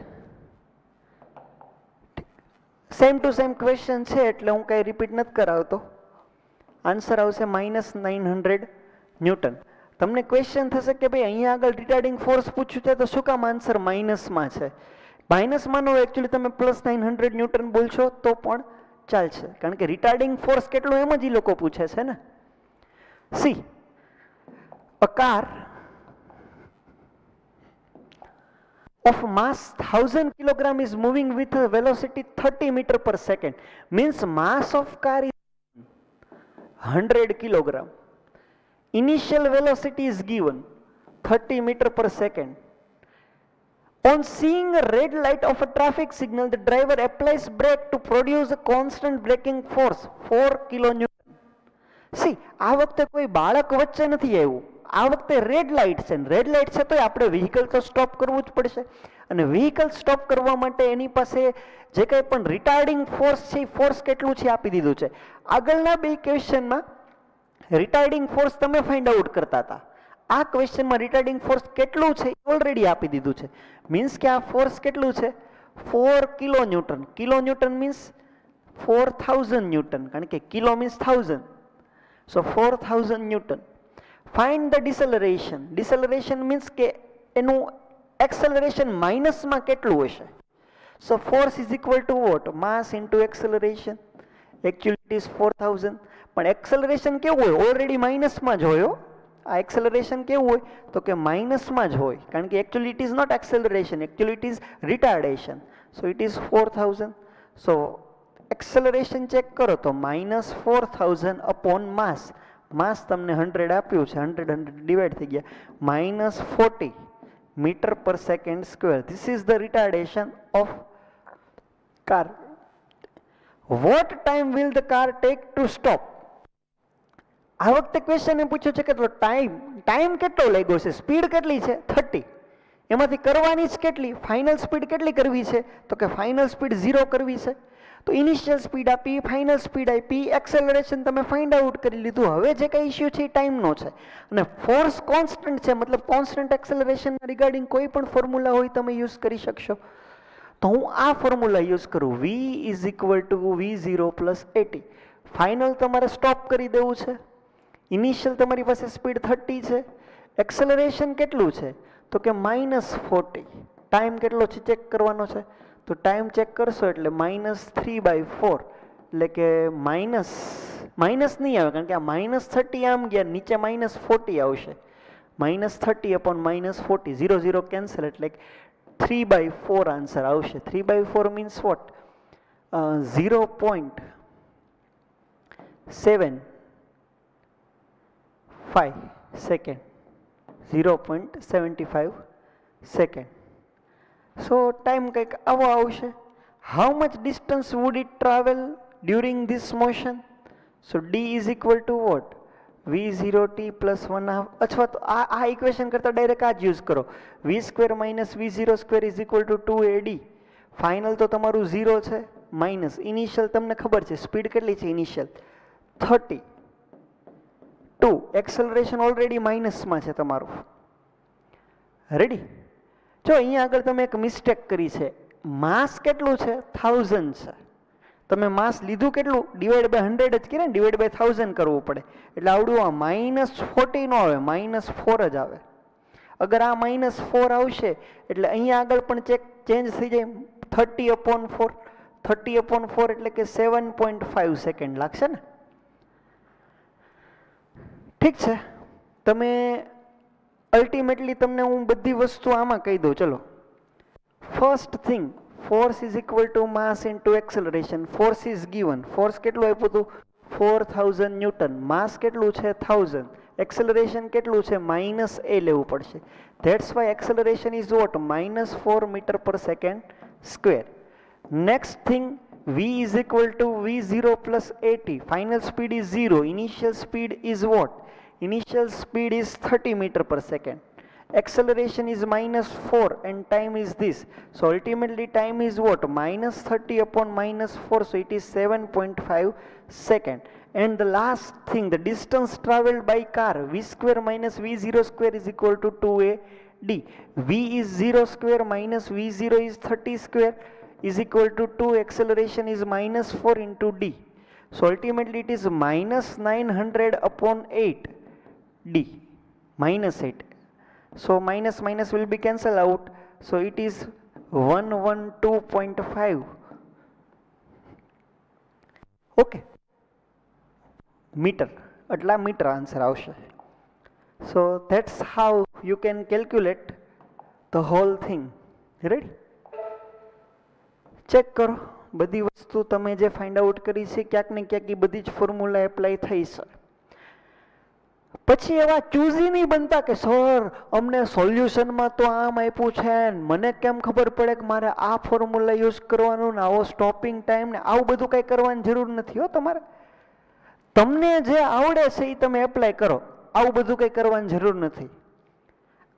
સેમ ટુ સેમ ક્વેશ્ચન છે એટલે હું કઈ રિપીટ નથી કરાવતો. આન્સર આવશે -900 ન્યૂટન. તમને ક્વેશ્ચન થશે કે ભાઈ અહીંયા આગળ રિટાર્ડિંગ ફોર્સ પૂછ્યું છે તો શું કામ આન્સર માઇનસમાં છે? માઇનસમાં નો એકચ્યુઅલી તમે +900 ન્યૂટન બોલશો તો પણ ચાલશે, કારણ કે રિટાર્ડિંગ ફોર્સ કેટલું એમ જ એ લોકો પૂછે છે ને. C A car of mass 1000 kilogram is moving with a velocity 30 meter per second. Means mass of car is 100 kilogram. Initial velocity is given 30 meter per second. On seeing a red light of a traffic signal, the driver applies brake to produce a constant braking force 4 kilonewton. C આ વખતે કોઈ બાળક વચ્ચે નથી આવ્યું, આ વખતે red light છે. રેડ લાઇટ છે તો આપણે વ્હીકલ તો સ્ટોપ કરવું જ પડશે, અને વ્હીકલ સ્ટોપ કરવા માટે એની પાસે જે કંઈ પણ રિટાર્ડિંગ ફોર્સ છે એ ફોર્સ કેટલું છે આપી દીધું છે. આગળના બે ક્વેશ્ચનમાં રિટાર્ડિંગ ફોર્સ તમે ફાઇન્ડ આઉટ કરતા હતા, આ ક્વેશ્ચનમાં રિટાર્ડિંગ ફોર્સ કેટલું છે ઓલરેડી આપી દીધું છે. મીન્સ કે આ ફોર્સ કેટલું છે 4 kilo newton. Kilo newton means 4000 newton, કારણ કે kilo means 1000. So 4000 Newton. Find the deceleration. Deceleration means કે એનું acceleration minus માં કેટલું હશે. So force is equal to what? Mass into acceleration. Actually it is 4000. પણ acceleration કેવું હોય? Already minus માં જ હોય. આ acceleration કેવું હોય? તો કે minus માં જ હોય. કારણ કે actually it is not acceleration. Actually it is retardation. So it is 4000. So acceleration check करो तो -4000 अपॉन मास. मास તમને 100 આપ્યું છે, 100 ડિવાઈડ થઈ ગયા, -40 meter per second square. This is the retardation of car. What time will the car take to stop? આ વખતે question એ પૂછ્યો છે કે ટાઈમ કેટલો લાગ્યો છે, સ્પીડ કેટલી છે 30, એમાંથી કરવાની જ કેટલી, ફાઇનલ સ્પીડ કેટલી કરવી છે, તો કે ફાઇનલ સ્પીડ 0 કરવી છે. તો ઇનિશિયલ સ્પીડ આપી, ફાઇનલ સ્પીડ આપી, એક્સેલરેશન તમે ફાઇન્ડ આઉટ કરી લીધું. હવે જે કંઈ ઇશ્યુ છે એ ટાઈમનો છે, અને ફોર્સ કોન્સ્ટન્ટ છે, મતલબ કોન્સ્ટન્ટ એક્સેલરેશન રિગાર્ડિંગ કોઈ પણ ફોર્મ્યુલા હોય તમે યુઝ કરી શકશો. તો હું આ ફોર્મ્યુલા યુઝ કરું, v is equal two v0 plus 80. Final તમારે સ્ટોપ કરી દેવું છે, ઇનિશિયલ તમારી પાસે સ્પીડ 30 છે, એક્સેલરેશન કેટલું છે તો કે -40. ટાઈમ કેટલો છે ચેક કરવાનો છે, તો ટાઈમ ચેક કરશો એટલે -3/4, એટલે કે માઇનસ નહીં આવે, કારણ કે આ -30 આમ ગયા, નીચે -40 આવશે. -30 upon -40, 0 0 કેન્સલ, એટલે 3/4 આન્સર આવશે. 3/4 means what? 0.75 second. 0.75 second. So time કંઈક આવો આવશે. How much distance would it travel during this motion? So D is equal to what? V0t plus 1/2. અથવા તો આ ઇક્વેશન કરતા ડાયરેક્ટ આ જ યુઝ કરો, v² - v0² is equal to 2AD. Final તો તમારું 0 છે, માઇનસ ઇનિશિયલ તમને ખબર છે સ્પીડ કેટલી છે, ઇનિશિયલ 32. એક્સેલરેશન ઓલરેડી માઇનસમાં છે તમારું. રેડી? જો અહીંયા આગળ તમે એક મિસ્ટેક કરી છે, માસ કેટલું છે 1000 છે, તમે માસ લીધું કેટલું, ડિવાઈડ બાય 100 જ કર્યા ને, ડિવાઈડ બાય 1000 કરવું પડે, એટલે આવડું આ -40 નો આવે, -4 જ આવે. અગર આ -4 આવશે એટલે અહીંયા આગળ પણ ચેન્જ થઈ જાય, 30/4. 30/4 એટલે કે 7.5 સેકન્ડ લાગશે ને. ઠીક છે, તમે અલ્ટિમેટલી તમને હું બધી વસ્તુ આમાં કહી દઉં. ચલો, first thing, force is equal two mass into acceleration. Force is given, force કેટલું આપ્યું હતું 4000 ન્યૂટન, માસ કેટલું છે 1000, એક્સેલરેશન કેટલું છે -a લેવું પડશે. That's why acceleration is what? -4 metre per second square. Next thing, v is equal to v0 plus 80. Final speed is 0. Initial speed is what? Initial speed is 30 meter per second. Acceleration is -4 and time is this. So ultimately time is what? -30 upon -4. So it is 7.5 second. And the last thing, the distance traveled by car, v² minus v0² is equal to 2AD. V is 0 square minus v0 is 30 square is equal to 2. Acceleration is -4 into d. So ultimately it is -900 upon 8d, -8. So minus will be cancelled out. So it is 112.5. Okay, metre, એટલા metre answer આવશે. So that's how you can calculate the whole thing. Ready? Check કરો બધી વસ્તુ તમે જે find out કરી છે ક્યાંક ને ક્યાંક એ બધી જ ફોર્મ્યુલા એપ્લાય થઈ છે. પછી એવા ચૂઝી નહીં બનતા કે સર અમને સોલ્યુશનમાં તો આમ આપ્યું છે ને મને કેમ ખબર પડે કે મારે આ ફોર્મ્યુલા યુઝ કરવાનું ને આવો સ્ટોપિંગ ટાઈમ ને આવું બધું કંઈ કરવાની જરૂર નથી હો. તમારે તમને જે આવડે છે એ તમે એપ્લાય કરો, આવું બધું કંઈ કરવાની જરૂર નથી.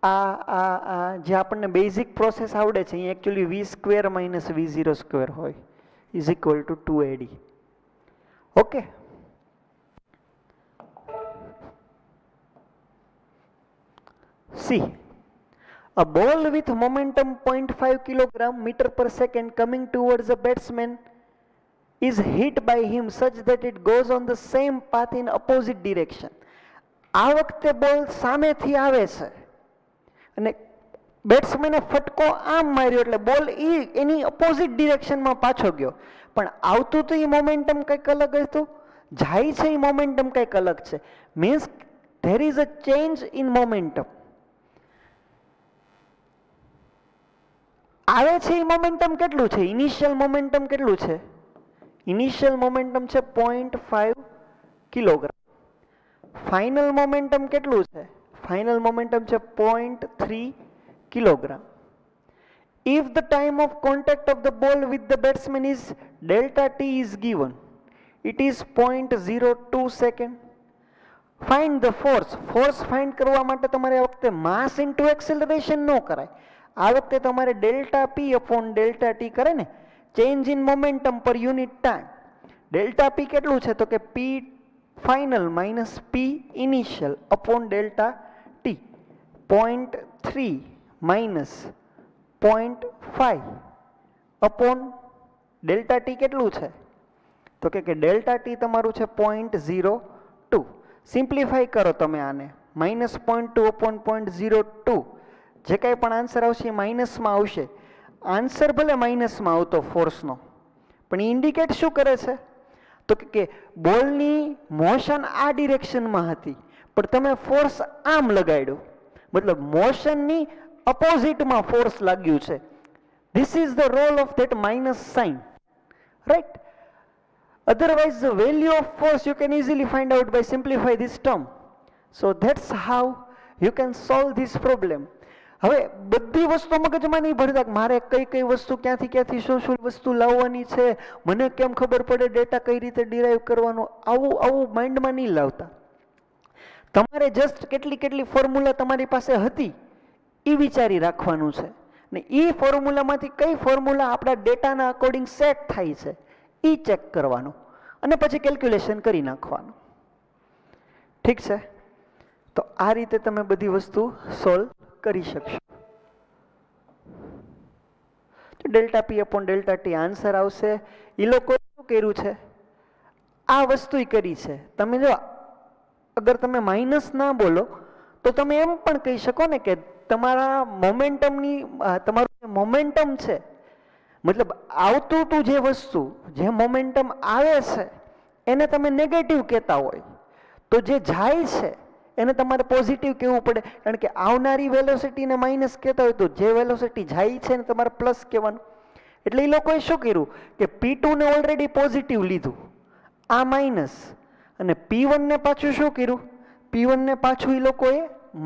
આ જે આપણને બેઝિક પ્રોસેસ આવડે છે એ એકચ્યુઅલી v² - v0² હોય is equal two 2AD. Okay, See, a ball with momentum 0.5 kilogram meter per second coming towards a batsman is hit by him such that it goes on the same path in opposite direction. આ વખતે બોલ સામેથી આવે છે અને બેટ્સમેને ફટકો આમ માર્યો એટલે બોલ એની ઓપોઝિટ ડિરેક્શનમાં પાછો ગયો, પણ આવતું તો એ મોમેન્ટમ કંઈક અલગ હતું, જાય છે એ મોમેન્ટમ કંઈક અલગ છે. Means there is a change in momentum. આવે છે એ મોમેન્ટમ કેટલું છે? ઇનિશિયલ મોમેન્ટમ કેટલું છે? ઇનિશિયલ મોમેન્ટમ છે 0.5 કિલોગ્રામ. ફાઇનલ મોમેન્ટમ કેટલું છે? ફાઇનલ મોમેન્ટમ છે 0.3 kilogram. If the time of contact of the ball with the batsman is delta t is given, it is 0.02 second. Find the force. Force find કરવા માટે તમારે આ વખતે mass into acceleration ન કરાય. આ વખતે તમારે delta p upon delta t કરે ને, change in momentum per unit time. delta p કેટલું છે? તો કે p final minus p initial upon delta t. 0.3 minus 0.5 upon delta t કેટલું છે? તો કે delta t તમારું છે 0.02. સિમ્પ્લિફાઈ કરો તમે આને, -0.2 upon 0.02. જે કાંઈ પણ આન્સર આવશે એ માઇનસમાં આવશે. આન્સર ભલે માઇનસમાં આવતો ફોર્સનો, પણ એ ઇન્ડિકેટ શું કરે છે? તો કે બોલની મોશન આ ડિરેક્શનમાં હતી પણ તમે ફોર્સ આમ લગાડ્યો, મતલબ મોશનની અપોઝિટમાં ફોર્સ લાગ્યું છે. This is the role of that minus sign, right? Otherwise the value of force you can easily find out by simplify this term. So that's how you can solve this problem. હવે બધી વસ્તુ મગજમાં નહીં ભરતા કે મારે કઈ કઈ વસ્તુ ક્યાંથી શું વસ્તુ લાવવાની છે, મને કેમ ખબર પડે ડેટા કઈ રીતે ડિરાઈવ કરવાનો, આવું માઇન્ડમાં નહીં લાવતા. તમારે જસ્ટ કેટલી ફોર્મ્યુલા તમારી પાસે હતી એ વિચારી રાખવાનું છે ને એ ફોર્મ્યુલામાંથી કઈ ફોર્મ્યુલા આપણા ડેટાના અકોર્ડિંગ સેટ થાય છે એ ચેક કરવાનું અને પછી કેલ્ક્યુલેશન કરી નાખવાનું. ઠીક છે? તો આ રીતે તમે બધી વસ્તુ સોલ્વ કરી શકશો. ડેલ્ટા પી અપોન ડેલ્ટા ટી આન્સર આવશે. એ લોકોએ શું કર્યું છે? આ વસ્તુ કરી છે. તમે જો અગર તમે માઇનસ ના બોલો તો તમે એમ પણ કહી શકો ને કે તમારા મોમેન્ટમની તમારું મોમેન્ટમ છે, મતલબ આવતું તું જે વસ્તુ જે મોમેન્ટમ આવે છે એને તમે નેગેટિવ કહેતા હોય તો જે જાય છે એને તમારે પોઝિટિવ કહેવું પડે, કારણ કે આવનારી વેલોસિટીને માઇનસ કહેતા હોય તો જે વેલોસિટી જાય છે ને તમારે પ્લસ કહેવાનું. એટલે એ લોકોએ શું કર્યું કે P2 ને ઓલરેડી પોઝિટિવ લીધું, આ માઇનસ, અને P1 ને પાછું શું કર્યું? P1 ને પાછું એ લોકોએ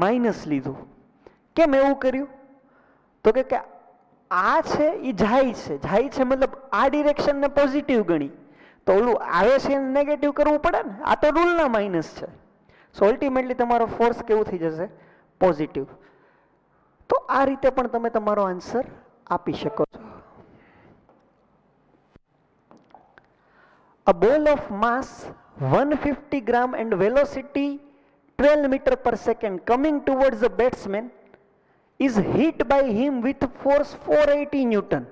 માઇનસ લીધું. કેમ એવું કર્યું? તો કે આ છે એ જાય છે મતલબ આ ડિરેક્શનને પોઝિટિવ ગણી તો ઓલું આવે છે એને નેગેટિવ કરવું પડે ને. આ તો રૂલના માઇનસ છે. સો અલ્ટિમેટલી તમારો ફોર્સ કેવું થઈ જશે? પોઝિટિવ. તો આ રીતે પણ તમે તમારો આન્સર આપી શકો છો. A ball of mass 150 gram and velocity 12 meter per second coming towards the batsman is hit by him with force 480 Newton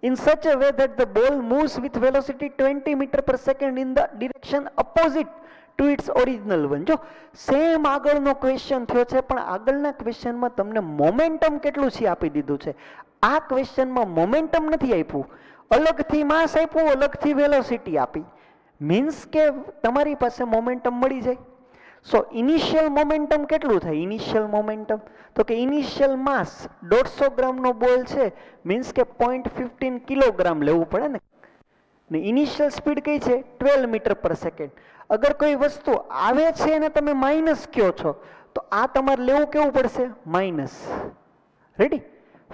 in such a way that the ball moves with velocity 20 meter per second in the direction opposite to its original one. જો same આગળનો question થયો છે પણ આગળના ક્વેશ્ચનમાં તમને momentum કેટલું છે આપી દીધું છે. આ ક્વેશ્ચનમાં મોમેન્ટમ નથી આપ્યું, અલગથી માસ આપ્યું, અલગથી વેલોસિટી આપી. મીન્સ કે તમારી પાસે મોમેન્ટમ મળી જાય. સો ઇનિશિયલ મોમેન્ટમ કેટલું થાય? ઇનિશિયલ મોમેન્ટમ તો કે ઇનિશિયલ માસ 150 ગ્રામનો બોલ છે, મીન્સ કે 0.15 કિલોગ્રામ લેવું પડે ને ઇનિશિયલ સ્પીડ કઈ છે? 12 મીટર પર સેકન્ડ. અગર કોઈ વસ્તુ આવે છે અને તમે માઇનસ કયો છો તો આ તમારે લેવું કેવું પડશે? માઇનસ. રેડી?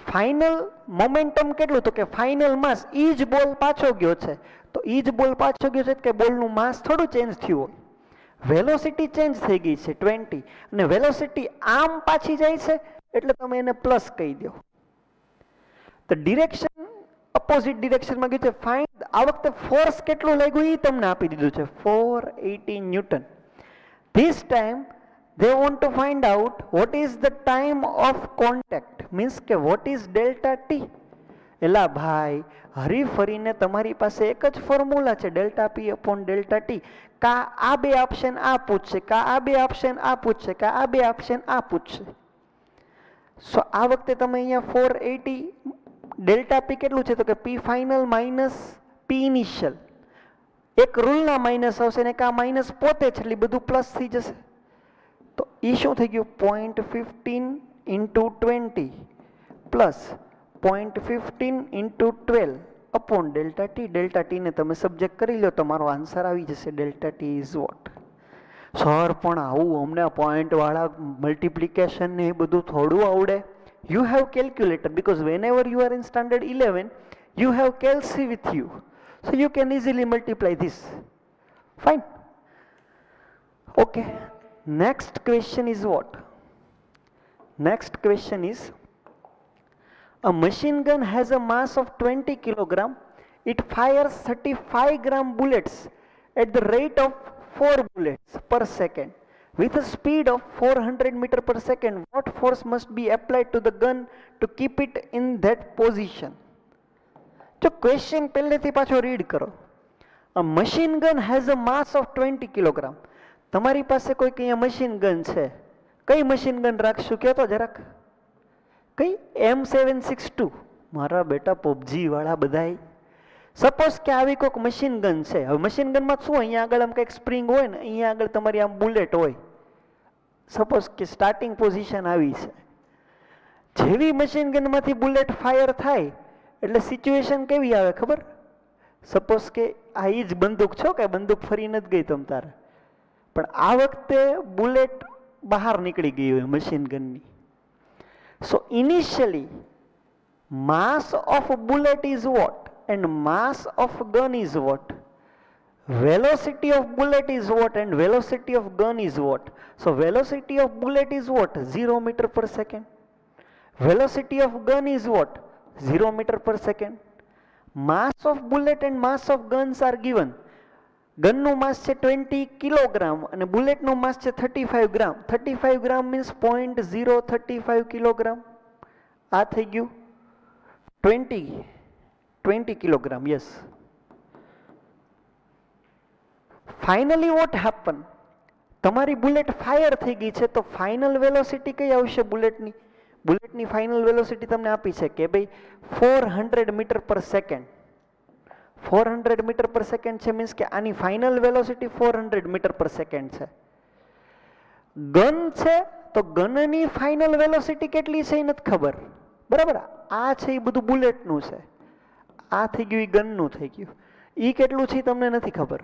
ફાઇનલ મોમેન્ટમ કેટલું? તો કે ફાઇનલ માસ ઈ જ બોલ પાછો ગયો છે, તો ઈ જ બોલ પાછો ગયો છે કે બોલનું માસ થોડું ચેન્જ થયું હોય. વેલોસિટી ચેન્જ થઈ ગઈ છે 20 અને વેલોસિટી આમ પાછી જાય છે એટલે તમે એને પ્લસ કહી દો. તો ડિરેક્શન ઓપોઝિટ ડિરેક્શનમાં ગયું છે. ફાઇન્ડ આ વખતે ફોર્સ કેટલું લાગ્યું એ તમને આપી દીધું છે 480 newton. This time they want to find out what is the time of contact, means કે what is delta t. એલા ભાઈ, હરીફરીને તમારી પાસે એક જ ફોર્મ્યુલા છે ડેલ્ટા પી અપોન ડેલ્ટા ટી. કા આ બે ઓપ્શન આ પૂછશે, કા આ બે ઓપ્શન આ પૂછશે, કા આ બે ઓપ્શન આ પૂછશે. સો આ વખતે તમે અહીંયા 480 ડેલ્ટા પી કેટલું છે? તો કે પી ફાઇનલ માઇનસ પી ઇનિશિયલ. એક રૂલના માઇનસ આવશે ને કા માઇનસ પોતે છે એટલે બધું પ્લસ થઈ જશે. તો એ શું થઈ ગયું? 0.15 into 20 plus 0.15 into 12 upon delta T. Delta ટીને તમે સબ્જેક્ટ કરી લો, તમારો આન્સર આવી જશે. Delta T is what? Sir પણ આવું અમને પોઈન્ટવાળા મલ્ટિપ્લિકેશન ને એ બધું થોડું આવડે. You have calculator because whenever you are in standard 11 you have calci with you, so you can easily multiply this. Fine. Okay. Next question is what? Next question is, a machine gun has a mass of 20 kilogram. It fires 35 gram bullets at the rate of 4 bullets per second with a speed of 400 meter per second. What force must be applied to the gun to keep it in that position? So question પહેલેથી પાછો read કરો. A machine gun has a mass of 20 kilogram. તમારી પાસે કોઈક અહીંયા machine gun છે. કઈ machine gun રાખશું કહેતો જરાક? કઈ? M762. મારા બેટા પબજી વાળા બધાય. સપોઝ કે આવી કોઈક મશીન ગન છે. હવે મશીન ગનમાં શું, અહીંયા આગળ આમ કંઈક સ્પ્રિંગ હોય ને, અહીંયા આગળ તમારી આમ બુલેટ હોય. સપોઝ કે સ્ટાર્ટિંગ પોઝિશન આવી છે. જેવી મશીન ગનમાંથી બુલેટ ફાયર થાય એટલે સિચ્યુએશન કેવી આવે ખબર? સપોઝ કે આ જ બંદૂક છો કે બંદૂક ફરી નથી ગઈ તમ તારે, પણ આ વખતે બુલેટ બહાર નીકળી ગઈ હોય મશીન ગનની. So initially mass of bullet is what and mass of gun is what? Velocity of bullet is what and velocity of gun is what? So velocity of bullet is what? 0 metre per second. Velocity of gun is what? 0 metre per second. Mass of bullet and mass of guns are given. ગનનું માસ છે 20 kilogram અને બુલેટનું માસ છે 35 ગ્રામ. 35 ગ્રામ means 0.035 kilogram. આ થઈ ગયું 20 kilogram. Yes. Finally what happen? તમારી bullet fire થઈ ગઈ છે, તો ફાઇનલ વેલોસિટી કઈ આવશે બુલેટની? બુલેટની ફાઇનલ વેલોસિટી તમને આપી છે કે ભાઈ 400 metre per second. 400 metre per second છે, મીન્સ કે આની final velocity 400 metre per second છે. ગન છે તો ગનની ફાઇનલ વેલોસિટી કેટલી છે એ નથી ખબર, બરાબર? આ છે એ બધું બુલેટનું છે. આ થઈ ગયું એ ગનનું થઈ ગયું. એ કેટલું છે તમને નથી ખબર.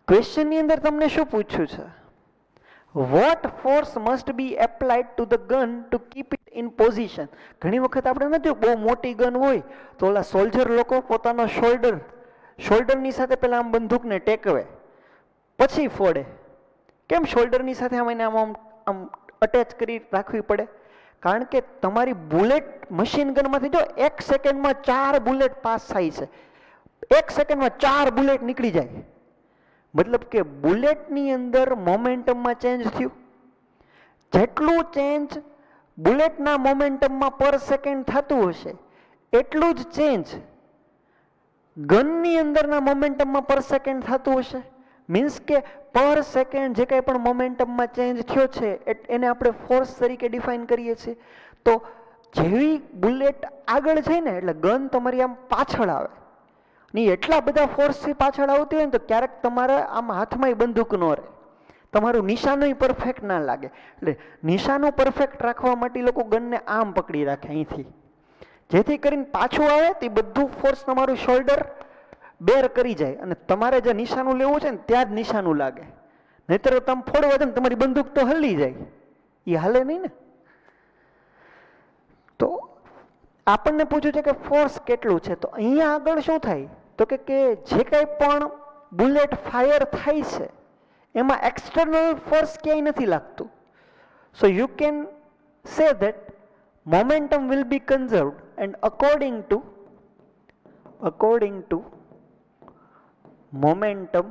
ક્વેશ્ચનની અંદર તમને શું પૂછ્યું છે? What force must be applied to the gun to keep it in position. ઘણી વખત આપણે નથી, બહુ મોટી ગન હોય તો ઓલા સોલ્જર લોકો પોતાનો શોલ્ડરની સાથે પહેલા આમ બંદૂકને ટેકવે પછી ફોડે. કેમ શોલ્ડરની સાથે આમ એને આમ અટેચ કરી રાખવી પડે? કારણ કે તમારી બુલેટ મશીન ગનમાંથી જો 1 સેકન્ડમાં 4 બુલેટ પાસ થાય છે. 1 સેકન્ડમાં 4 બુલેટ નીકળી જાય. મતલબ કે બુલેટની અંદર મોમેન્ટમમાં ચેન્જ થયું. જેટલું ચેન્જ બુલેટના મોમેન્ટમમાં પર સેકન્ડ થતું હશે એટલું જ ચેન્જ ગનની અંદરના મોમેન્ટમમાં પર સેકન્ડ થતું હશે. મીન્સ કે પર સેકન્ડ જે કંઈ પણ મોમેન્ટમમાં ચેન્જ થયો છે એને આપણે ફોર્સ તરીકે ડિફાઇન કરીએ છીએ. તો જેવી બુલેટ આગળ જાય ને એટલે ગન તમારી આમ પાછળ આવે. નહીં એટલા બધા ફોર્સથી પાછળ આવતી હોય ને તો ક્યારેક તમારે આમ હાથમાં બંદૂક ન રહે. તમારું નિશાનું પરફેક્ટ ના લાગે. એટલે નિશાનું પરફેક્ટ રાખવા માટે લોકો ગનને આમ પકડી રાખે અહીંથી, જેથી કરીને પાછું આવે તે બધું ફોર્સ તમારું શોલ્ડર બેર કરી જાય અને તમારે જે નિશાનું લેવું છે ને ત્યાં જ નિશાનું લાગે. નહીતર તમે ફોડવા દો ને તમારી બંદૂક તો હલી જાય, એ હાલે નહીં ને. તો આપણને પૂછ્યું છે કે ફોર્સ કેટલું છે, તો અહીંયા આગળ શું થાય તો કે જે કંઈ પણ બુલેટ ફાયર થાય છે એમાં એક્સટર્નલ ફોર્સ ક્યાંય નથી લાગતું. સો you can say that momentum will be conserved, and according to momentum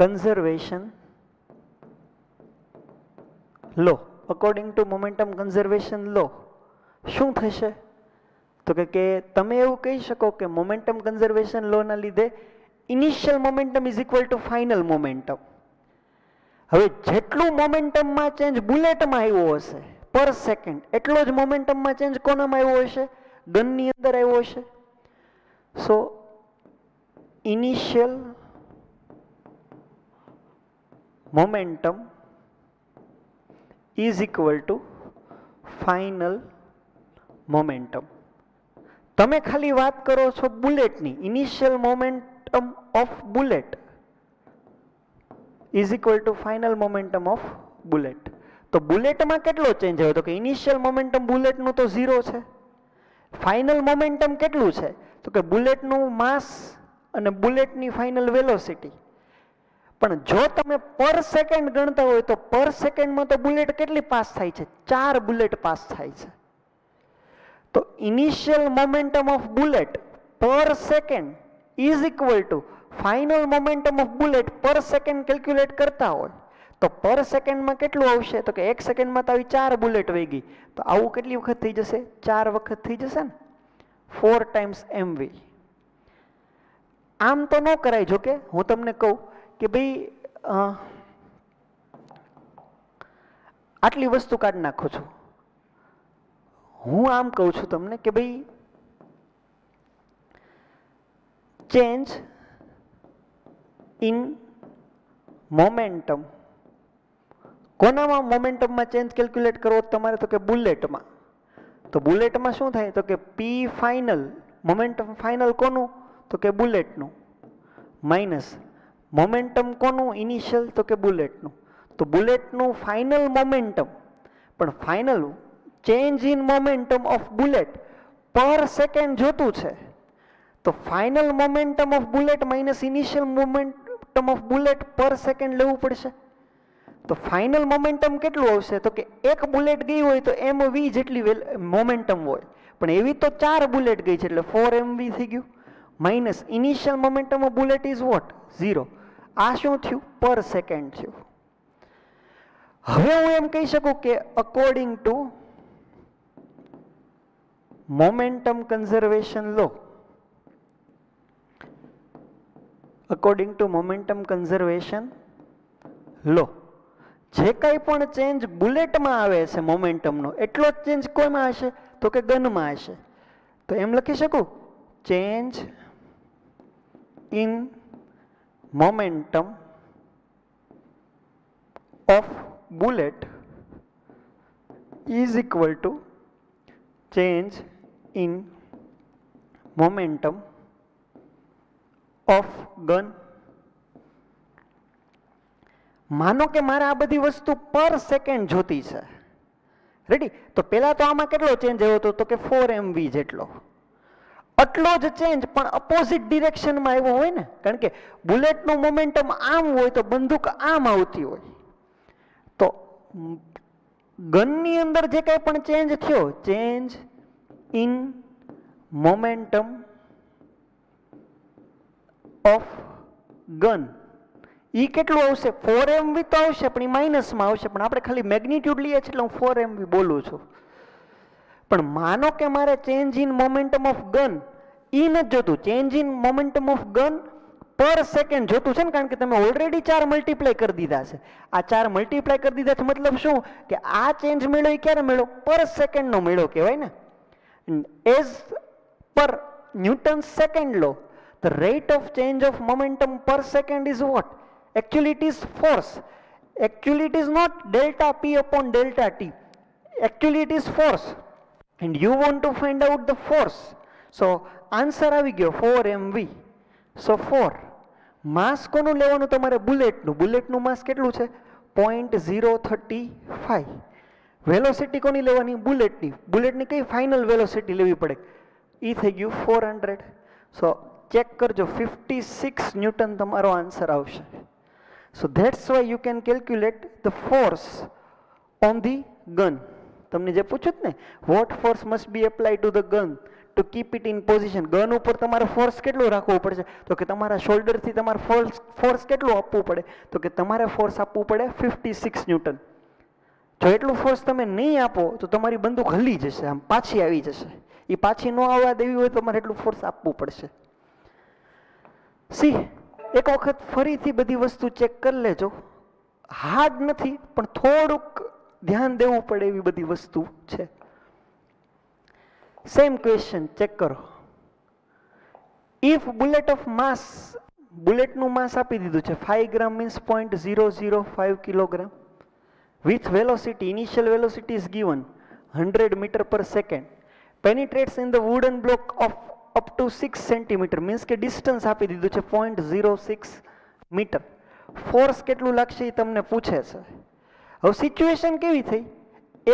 conservation law, according to momentum conservation law શું થશે તો કે તમે એવું કહી શકો કે મોમેન્ટમ કન્ઝર્વેશન લો ના લીધે initial momentum is equal to final momentum. હવે જેટલું મોમેન્ટમમાં ચેન્જ બુલેટમાં આવ્યો હશે પર સેકન્ડ, એટલો જ મોમેન્ટમમાં ચેન્જ કોનામાં આવ્યો હશે, ગનની અંદર આવ્યો હશે. So initial momentum is equal to final momentum. તમે ખાલી વાત કરો છો બુલેટની, initial momentum of bullet is equal to final momentum of bullet. તો બુલેટમાં કેટલો ચેન્જ આવ્યો તો કે ઇનિશિયલ મોમેન્ટમ બુલેટનું તો 0 છે. ફાઇનલ મોમેન્ટમ કેટલું છે તો કે બુલેટનું માસ અને બુલેટની ફાઇનલ વેલોસિટી. પણ જો તમે પર સેકન્ડ ગણતા હોય તો પર સેકન્ડમાં તો બુલેટ કેટલી પાસ થાય છે, 4 બુલેટ પાસ થાય છે. તો ઇનિશિયલ મોમેન્ટમ ઓફ બુલેટ પર second is equal to final momentum of bullet પર સેકન્ડ કેલ્ક્યુલેટ કરતા હોય તો પર સેકન્ડમાં કેટલું આવશે તો કે 1 સેકન્ડમાં તો આવી 4 બુલેટ વહી ગઈ. તો આવું કેટલી વખત થઈ જશે, 4 વખત થઈ જશે ને, 4 ટાઈમ્સ mv. આમ તો ન કરાય. જો કે હું તમને કહું કે ભાઈ આટલી વસ્તુ કાઢી નાખું છું, હું આમ કહું છું તમને કે ભાઈ ચેન્જ ઇન મોમેન્ટમ. કોનામાં મોમેન્ટમમાં ચેન્જ કેલ્ક્યુલેટ કરવો તમારે તો કે બુલેટમાં. તો બુલેટમાં શું થાય તો કે પી ફાઇનલ મોમેન્ટમ, ફાઇનલ કોનું તો કે બુલેટનું, માઇનસ મોમેન્ટમ કોનું ઇનિશિયલ તો કે બુલેટનું. તો બુલેટનું ફાઇનલ મોમેન્ટમ, પણ final change in momentum of bullet પર સેકન્ડ જોતું છે તો final momentum of bullet minus initial momentum of bullet પર સેકન્ડ લેવું પડશે. તો ફાઇનલ મોમેન્ટમ કેટલું આવશે તો કે એક બુલેટ ગઈ હોય તો mv જેટલી મોમેન્ટમ હોય, પણ એવી તો 4 બુલેટ ગઈ છે એટલે 4 mv થઈ ગયું, minus initial momentum of bullet is what 0. આ શું થયું, પર સેકન્ડ થયું. હવે હું એમ કહી શકું કે according to momentum conservation law, according to momentum conservation law, જે કંઈ પણ ચેન્જ બુલેટમાં આવે છે મોમેન્ટમનો એટલો જ ચેન્જ કોઈમાં હશે તો કે ગનમાં હશે. તો એમ લખી શકું change in momentum of bullet is equal to change in momentum of gun. માનો કે મારે આ બધી વસ્તુ પર સેકન્ડ જોતી છે, રેડી. તો પહેલા તો આમાં કેટલો ચેન્જ આવ્યો હતો તો કે 4 mv જેટલો. આટલો જ ચેન્જ પણ અપોઝિટ ડિરેક્શનમાં આવ્યો હોય ને, કારણ કે બુલેટનું મોમેન્ટમ આમ હોય તો બંદૂક આમ આવતી હોય. તો ગનની અંદર જે કંઈ પણ ચેન્જ થયો, change in momentum of gun, એ કેટલું આવશે 4 mv તો આવશે પણ એ માઇનસમાં આવશે, પણ આપણે ખાલી મેગ્નિટ્યુડ લઈએ છીએ એટલે હું 4 mv બોલું છું. પણ માનો કે મારે change in momentum of gun એ નથી જોતું, change in momentum of gun per second જોતું છે ને, કારણ કે તમે ઓલરેડી 4 મલ્ટીપ્લાય કરી દીધા છે. આ 4 મલ્ટીપ્લાય કરી દીધા છે મતલબ શું કે આ ચેન્જ મળ્યો એ ક્યારે મળ્યો, પર સેકન્ડનો મળ્યો કહેવાય ને. As per Newton second law, the rate of change of momentum per second is what? Actually it is force. Actually it is not delta P upon delta T. Actually it is force. And you want to find out the force. So answer આવી ગયો 4 mv. So 4. માસ કોનું લેવાનું તમારે? બુલેટનું. બુલેટનું માસ કેટલું છે? 0.035. Velocity કોની લેવાની? બુલેટની. બુલેટની કઈ ફાઇનલ વેલોસિટી લેવી પડે? એ થઈ ગયું 400. સો ચેક કરજો, 56 ન્યૂટન તમારો આન્સર આવશે. So that's why you can calculate the force on the gun. તમને જે પૂછ્યું ને, what force must be apply to the gun to keep it in position. Gun ઉપર તમારે ફોર્સ કેટલું રાખવું પડશે? તો કે તમારા શોલ્ડરથી તમારે ફોર્સ કેટલું આપવું પડે? તો કે તમારે ફોર્સ આપવું પડે 56 ન્યૂટન. જો એટલું ફોર્સ તમે નહીં આપો તો તમારી બંદૂક હલી જશે, આમ પાછી આવી જશે. એ પાછી ન આવવા દેવી હોય તો તમારે એટલું ફોર્સ આપવું પડશે. સી એક વખત ફરીથી બધી વસ્તુ ચેક કરી લેજો. હાર્ડ નથી પણ થોડુંક ધ્યાન દેવું પડે એવી બધી વસ્તુ છે. સેમ ક્વેશ્ચન ચેક કરો. ઇફ બુલેટ ઓફ માસ, બુલેટનું માસ આપી દીધું છે 5 gram means 0.005 kilogram. with velocity, initial velocity is given 100 meter per second, penetrates in the wooden block of up to 6 centimeter, means કે distance આપી દીધું છે 0.06 metre. Force કેટલું લાગશે એ તમને પૂછે છે. હવે સિચ્યુએશન કેવી થઈ?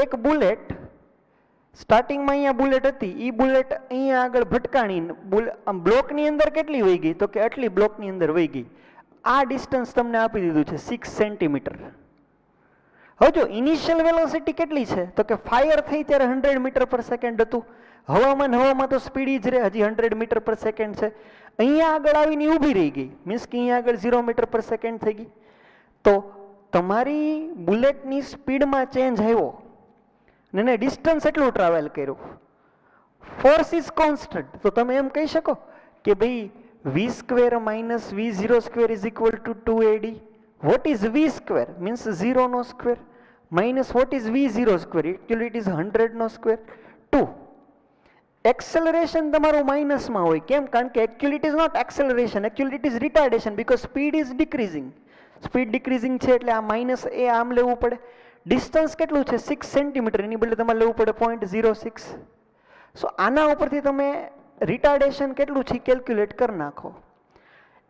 એક બુલેટ સ્ટાર્ટિંગમાં અહીંયા બુલેટ હતી, એ બુલેટ અહીંયા આગળ ભટકાણી બ્લોકની અંદર કેટલી વહી ગઈ? તો કે આટલી બ્લોકની અંદર વહી ગઈ. આ ડિસ્ટન્સ તમને આપી દીધું છે 6 સેન્ટીમીટર. હવે જો ઇનિશિયલ વેલોસિટી કેટલી છે? તો કે ફાયર થઈ ત્યારે 100 મીટર પર સેકન્ડ હતું. હવામાં તો સ્પીડ જ રહે, હજી 100 મીટર પર સેકન્ડ છે. અહીંયા આગળ આવીને ઊભી રહી ગઈ, મીન્સ કે અહીંયા આગળ 0 મીટર પર સેકન્ડ થઈ ગઈ. તો તમારી બુલેટની સ્પીડમાં ચેન્જ આવ્યો ને ડિસ્ટન્સ એટલું ટ્રાવેલ કર્યું. Force is constant. તો તમે એમ કહી શકો કે ભાઈ v square minus v0 square is equal two 2ad. What is v square? Means 0 no square minus what is v0 square? Actually it is 100 no square. 2. Acceleration તમારું માઇનસમાં હોય. કેમ? કારણ કે actually it is not acceleration, actually it is retardation because speed is decreasing. Speed decreasing છે એટલે આ minus એ આમ લેવું પડે. ડિસ્ટન્સ કેટલું છે? 6 સેન્ટીમીટર, એની બદલે તમારે લેવું પડે 0.06. સો આના ઉપરથી તમે રિટાર્ડેશન કેટલું છે કેલ્ક્યુલેટ કરી નાખો.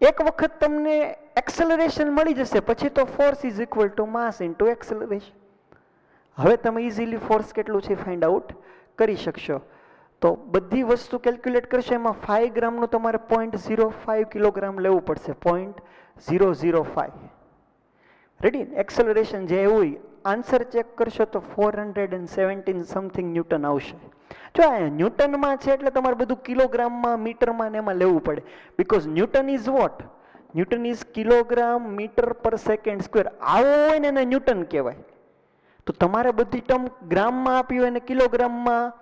એક વખત તમને એક્સેલરેશન મળી જશે પછી તો force is equal two mass into acceleration. હવે તમે ઇઝીલી ફોર્સ કેટલું છે ફાઇન્ડ આઉટ કરી શકશો. તો બધી વસ્તુ કેલ્ક્યુલેટ કરશો એમાં 5 ગ્રામનું તમારે 0.05 કિલોગ્રામ લેવું પડશે. 0.005. રેડી? એક્સેલરેશન જે હોય આન્સર ચેક કરશો તો 417 સમથિંગ ન્યૂટન આવશે. જો આ ન્યૂટનમાં છે એટલે તમારે બધું કિલોગ્રામમાં મીટરમાં ને એમાં લેવું પડે. Because Newton is what? Newton is kilogram meter per second square. આવો હોય ને એને ન્યૂટન કહેવાય. તો તમારે બધી ટર્મ ગ્રામમાં આપી હોય ને કિલોગ્રામમાં,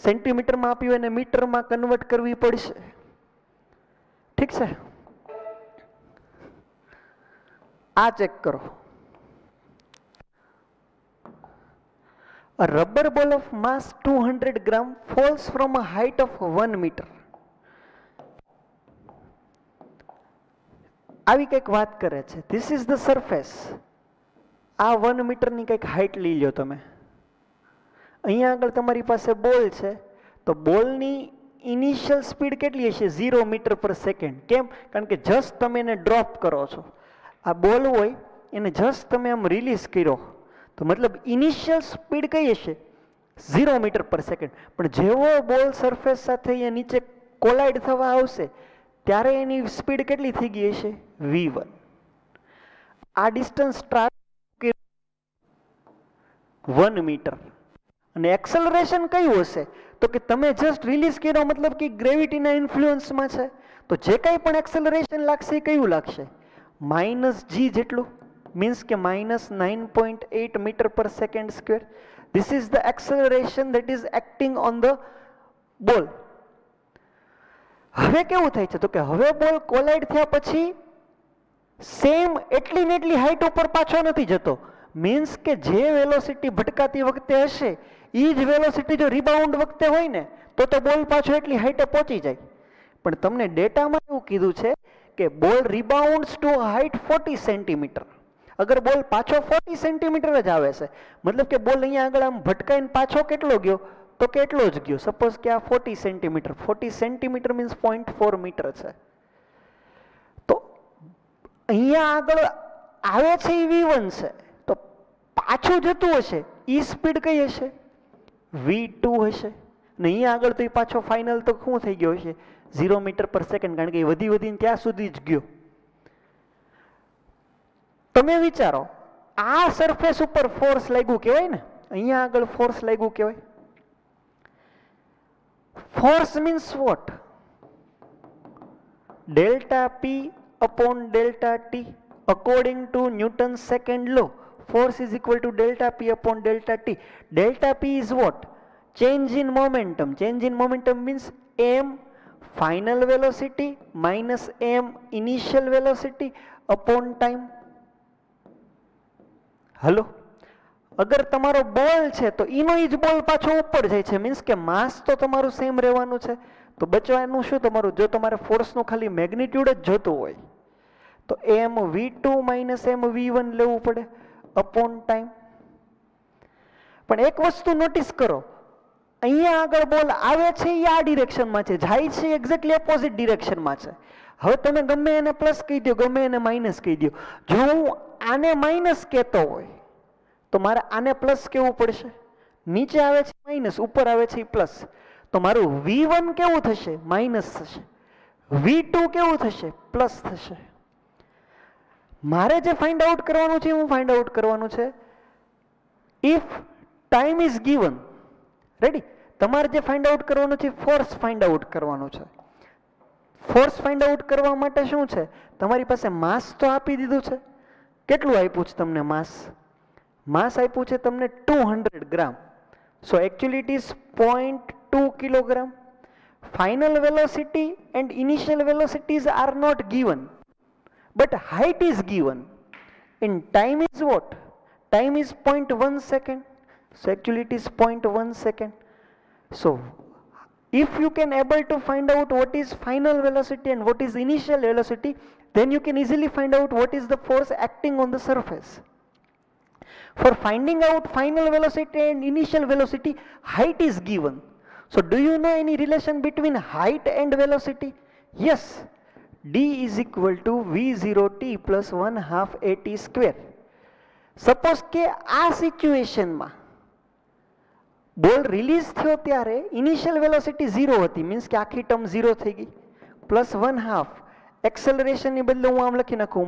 સેન્ટીમીટરમાં આપી હોય ને મીટરમાં કન્વર્ટ કરવી પડશે. ઠીક છે? આ ચેક કરો. A rubber ball of mass 200 gram falls from a height of 1 meter. આવી કંઈક વાત કરે છે. This is the surface. આ 1 મીટરની કંઈક હાઈટ લઈ લો તમે. અહીંયા આગળ તમારી પાસે બોલ છે તો બોલની ઇનિશિયલ સ્પીડ કેટલી હશે? 0 મીટર પર સેકન્ડ. કેમ? કારણ કે જસ્ટ તમે એને ડ્રોપ કરો છો. આ બોલ હોય એને જસ્ટ તમે આમ રિલીઝ કર્યો તો મતલબ ઇનિશિયલ સ્પીડ કઈ હશે? 0 મીટર પર સેકન્ડ. પણ જેવો બોલ સરફેસ સાથે અહીંયા નીચે કોલાઇડ થવા આવશે ત્યારે એની સ્પીડ કેટલી થઈ ગઈ હશે? v1. આ ડિસ્ટન્સ ટ્રાવેલ 1 મીટર. અને એક્સેલરેશન કયું હશે? તો કે તમે જસ્ટ રિલીઝ કર્યો મતલબ કે ગ્રેવિટીના ઇન્ફ્લુઅન્સમાં છે. તો જે કંઈ પણ એક્સેલરેશન લાગશે એ કયું લાગશે? -g જેટલું. means કે -9.8 meter per second square. This is the acceleration that is acting on the ball. હવે કેવું થાય છે? તો કે હવે બોલ કોલાઇડ થયા પછી સેમ એટલી ને એટલી હાઈટ ઉપર પાછો નથી જતો. મીન્સ કે જે વેલોસિટી ભટકાતી વખતે હશે એ જ વેલોસિટી જો રિબાઉન્ડ વખતે હોય ને તો બોલ પાછો એટલી હાઈટે પહોંચી જાય. પણ તમને ડેટામાં એવું કીધું છે કે બોલ રિબાઉન્ડ્સ ટુ હાઇટ 40 સેન્ટીમીટર. અગર બોલ પાછો 40 સેન્ટીમીટર જ આવે છે, મતલબ કે બોલ અહીંયા આગળ આમ ભટકાઈને પાછો કેટલો ગયો, તો કેટલો જ ગયો. સપોઝ કે આ 40 સેન્ટીમીટર, 40 સેન્ટીમીટર મીન્સ 0.4 મીટર છે. તો અહીંયા આગળ આવે છે એ V1 છે, તો પાછું જતું હશે એ સ્પીડ કઈ હશે, V2 હશે. ને અહીંયા આગળ તો એ પાછો ફાઇનલ તો શું થઈ ગયો હશે, 0 મીટર પર સેકન્ડ, કારણ કે એ વધી વધીને ત્યાં સુધી જ ગયો. તમે વિચારો, આ સરફેસ ઉપર ફોર્સ લાગ્યું કહેવાય ને, અહીંયા આગળ ફોર્સ લાગ્યું કહેવાય. Force means vote, delta P upon delta T. According to Newton's second law, force is equal to delta P upon delta T. Delta P is what? Change in momentum. Change in momentum means m final velocity minus m initial velocity upon time. Hello, અગર તમારો બોલ છે તો એનો જ બોલ પાછો ઉપર જાય છે, મીન્સ કે માસ તો તમારું સેમ રહેવાનું છે. તો બચવાનું શું તમારું, જો તમારે ફોર્સનું ખાલી મેગ્નિટ્યુડ જ જોતું હોય તો એમ V2 માઇનસ એમ V1 લેવું પડે અપોન ટાઈમ. પણ એક વસ્તુ નોટિસ કરો, અહીંયા આગળ બોલ આવે છે એ આ ડિરેક્શનમાં છે, જાય છે એક્ઝેક્ટલી ઓપોઝિટ ડિરેક્શનમાં છે. હવે તમે ગમે એને પ્લસ કહી દો, ગમે એને માઇનસ કહી દો. જો હું આને માઇનસ કહેતો હોય તો મારે આને પ્લસ કહેવું પડશે. નીચે આવે છે માઇનસ, ઉપર આવે છે પ્લસ, તો મારું V1 કેવું થશે, માઇનસ થશે. V2 કેવું થશે, પ્લસ થશે. મારે જે ફાઇન્ડ આઉટ કરવાનું છે, હું ફાઇન્ડ આઉટ કરવાનું છે if time is given. Ready? તમારે જે ફાઇન્ડ આઉટ કરવાનું છે, ફોર્સ ફાઇન્ડ આઉટ કરવાનું છે. ફોર્સ ફાઇન્ડ આઉટ કરવા માટે શું છે, તમારી પાસે માસ તો આપી દીધું છે. કેટલું આપ્યું છે તમને માસ? માસ આપ્યું છે તમને 200 gram. So actually it is 0.2 kilogram. Final velocity and initial velocities are not given, but height is given. In time is what? Time is 0.1 second. So actually it is 0.1 second. So if you can able to find out what is final velocity and what is initial velocity, then you can easily find out what is the force acting on the surface. For finding out final velocity and initial velocity, height is given. So do you know any relation between height and velocity? Yes. D is equal to V0t plus 1/2 AT square. Suppose કે આ સિચ્યુએશનમાં બોલ release થયો ત્યારે initial velocity 0 હતી, means કે આખી term 0 થઈ ગઈ, પ્લસ 1/2 એક્સેલરેશનની બદલે હું આમ લખી નાખું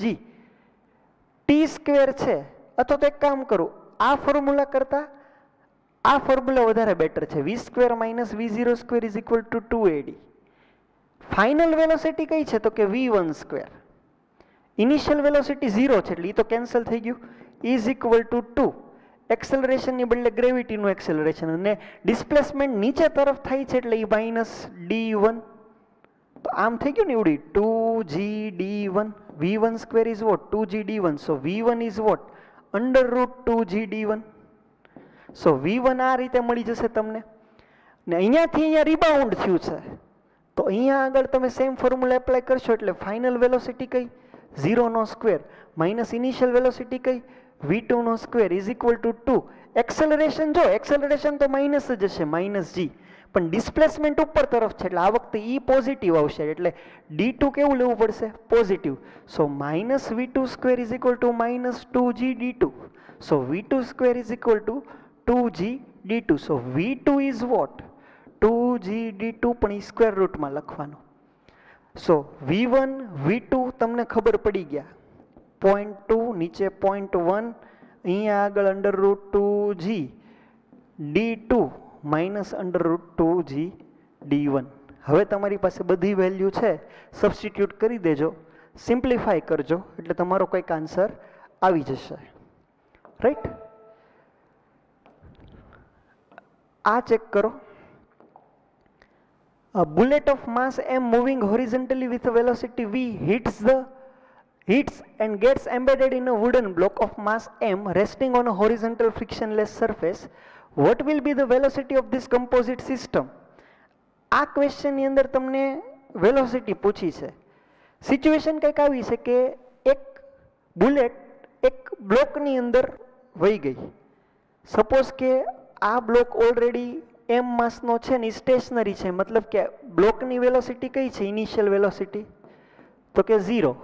-g t સ્ક્વેર છે. અથવા તો એક કામ કરું, આ ફોર્મ્યુલા કરતા આ ફોર્મ્યુલા વધારે બેટર છે. v square minus v0 square is equal two 2ad. Final velocity કઈ છે તો કે v1 સ્ક્વેર. ઇનિશિયલ વેલોસિટી 0 છે એટલે એ તો કેન્સલ થઈ ગયું, ઇઝ ઇક્વલ ટુ 2. એક્સેલરેશનની બદલે ગ્રેવિટીનું એક્સેલરેશન, અને ડિસ્પ્લેસમેન્ટ નીચે તરફ થાય છે એટલે એ માઇનસ d1. તો આમ થઈ ગયું ને એવડી 2gd1. v1 square is what, 2gd1. So v1 is what, under route 2gd1. So v1 આ રીતે મળી જશે તમને. ને અહીંયાથી અહીંયા રિબાઉન્ડ થયું છે, તો અહીંયા આગળ તમે સેમ ફોર્મ્યુલા એપ્લાય કરશો એટલે ફાઇનલ વેલોસિટી કઈ, 0 નો સ્ક્વેર માઇનસ ઇનિશિયલ વેલોસિટી કઈ, v2 નો square is equal to 2. Acceleration જો, એક્સેલરેશન તો માઇનસ જ હશે, માઇનસ g, પણ ડિસ્પ્લેસમેન્ટ ઉપર તરફ છે એટલે આ વખતે e પોઝિટિવ આવશે, એટલે d2 કેવું લેવું પડશે, positive. So minus v2 square is equal two minus 2g d2. So v2 square is equal two 2g d2. So v2 is what, 2g d2, પણ એ સ્ક્વેર રૂટમાં લખવાનું. સો v1 v2 તમને ખબર પડી ગયા, 0.2 નીચે 0.1, અહીંયા આગળ under route 2g d2 minus under route 2g d1. હવે તમારી પાસે બધી વેલ્યુ છે, સબસ્ટિટ્યુટ કરી દેજો, સિમ્પ્લિફાય કરજો એટલે તમારો કંઈક આન્સર આવી જશે. રાઈટ? આ ચેક કરો. A bullet of mass m moving horizontally with a velocity v hits and gets embedded in a wooden block of mass m resting on a horizontal frictionless surface. What will be the velocity of this composite system? આ ક્વેશ્ચનની અંદર તમને velocity પૂછી છે. Situation કંઈક આવી છે કે એક બુલેટ એક બ્લોકની અંદર વહી ગઈ. સપોઝ કે આ બ્લોક ઓલરેડી એમ માસનો છે ને સ્ટેશનરી છે, મતલબ કે બ્લોકની વેલોસિટી કઈ છે, ઇનિશિયલ વેલોસિટી તો કે 0.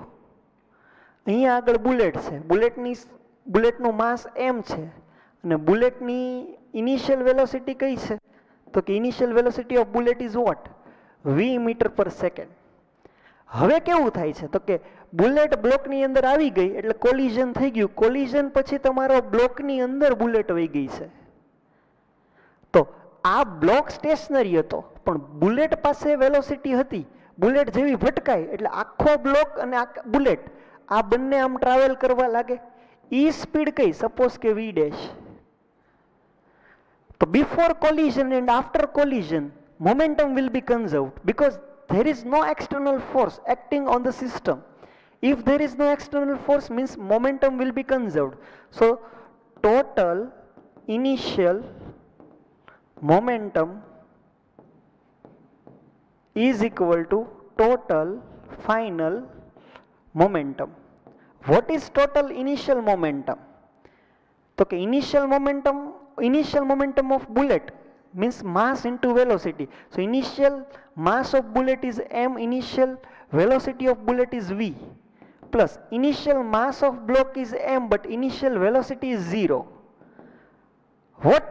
અહીંયા આગળ બુલેટ છે, બુલેટનું માસ m છે અને બુલેટની ઇનિશિયલ વેલોસિટી કઈ છે તો કે initial velocity of bullet is what, v meter per second. હવે કેવું થાય છે તો કે બુલેટ બ્લોકની અંદર આવી ગઈ એટલે કોલિઝન થઈ ગયું. કોલિઝન પછી તમારો બ્લોકની અંદર બુલેટ વહી ગઈ છે. તો આ બ્લોક સ્ટેશનરી હતો પણ બુલેટ પાસે વેલોસિટી હતી. બુલેટ જેવી ભટકાય એટલે આખો બ્લોક અને બુલેટ આ બંને આમ ટ્રાવેલ કરવા લાગે. ઈ સ્પીડ કઈ, સપોઝ કે v ડેશ. તો before collision and after collision momentum will be conserved because there is no external force acting on the system. If there is no external force means momentum will be conserved. So total initial momentum is equal to total final momentum. What is total initial momentum? So initial momentum of bullet means mass into velocity. So initial mass of bullet is m, initial velocity of bullet is v, plus initial mass of block is m but initial velocity is 0. What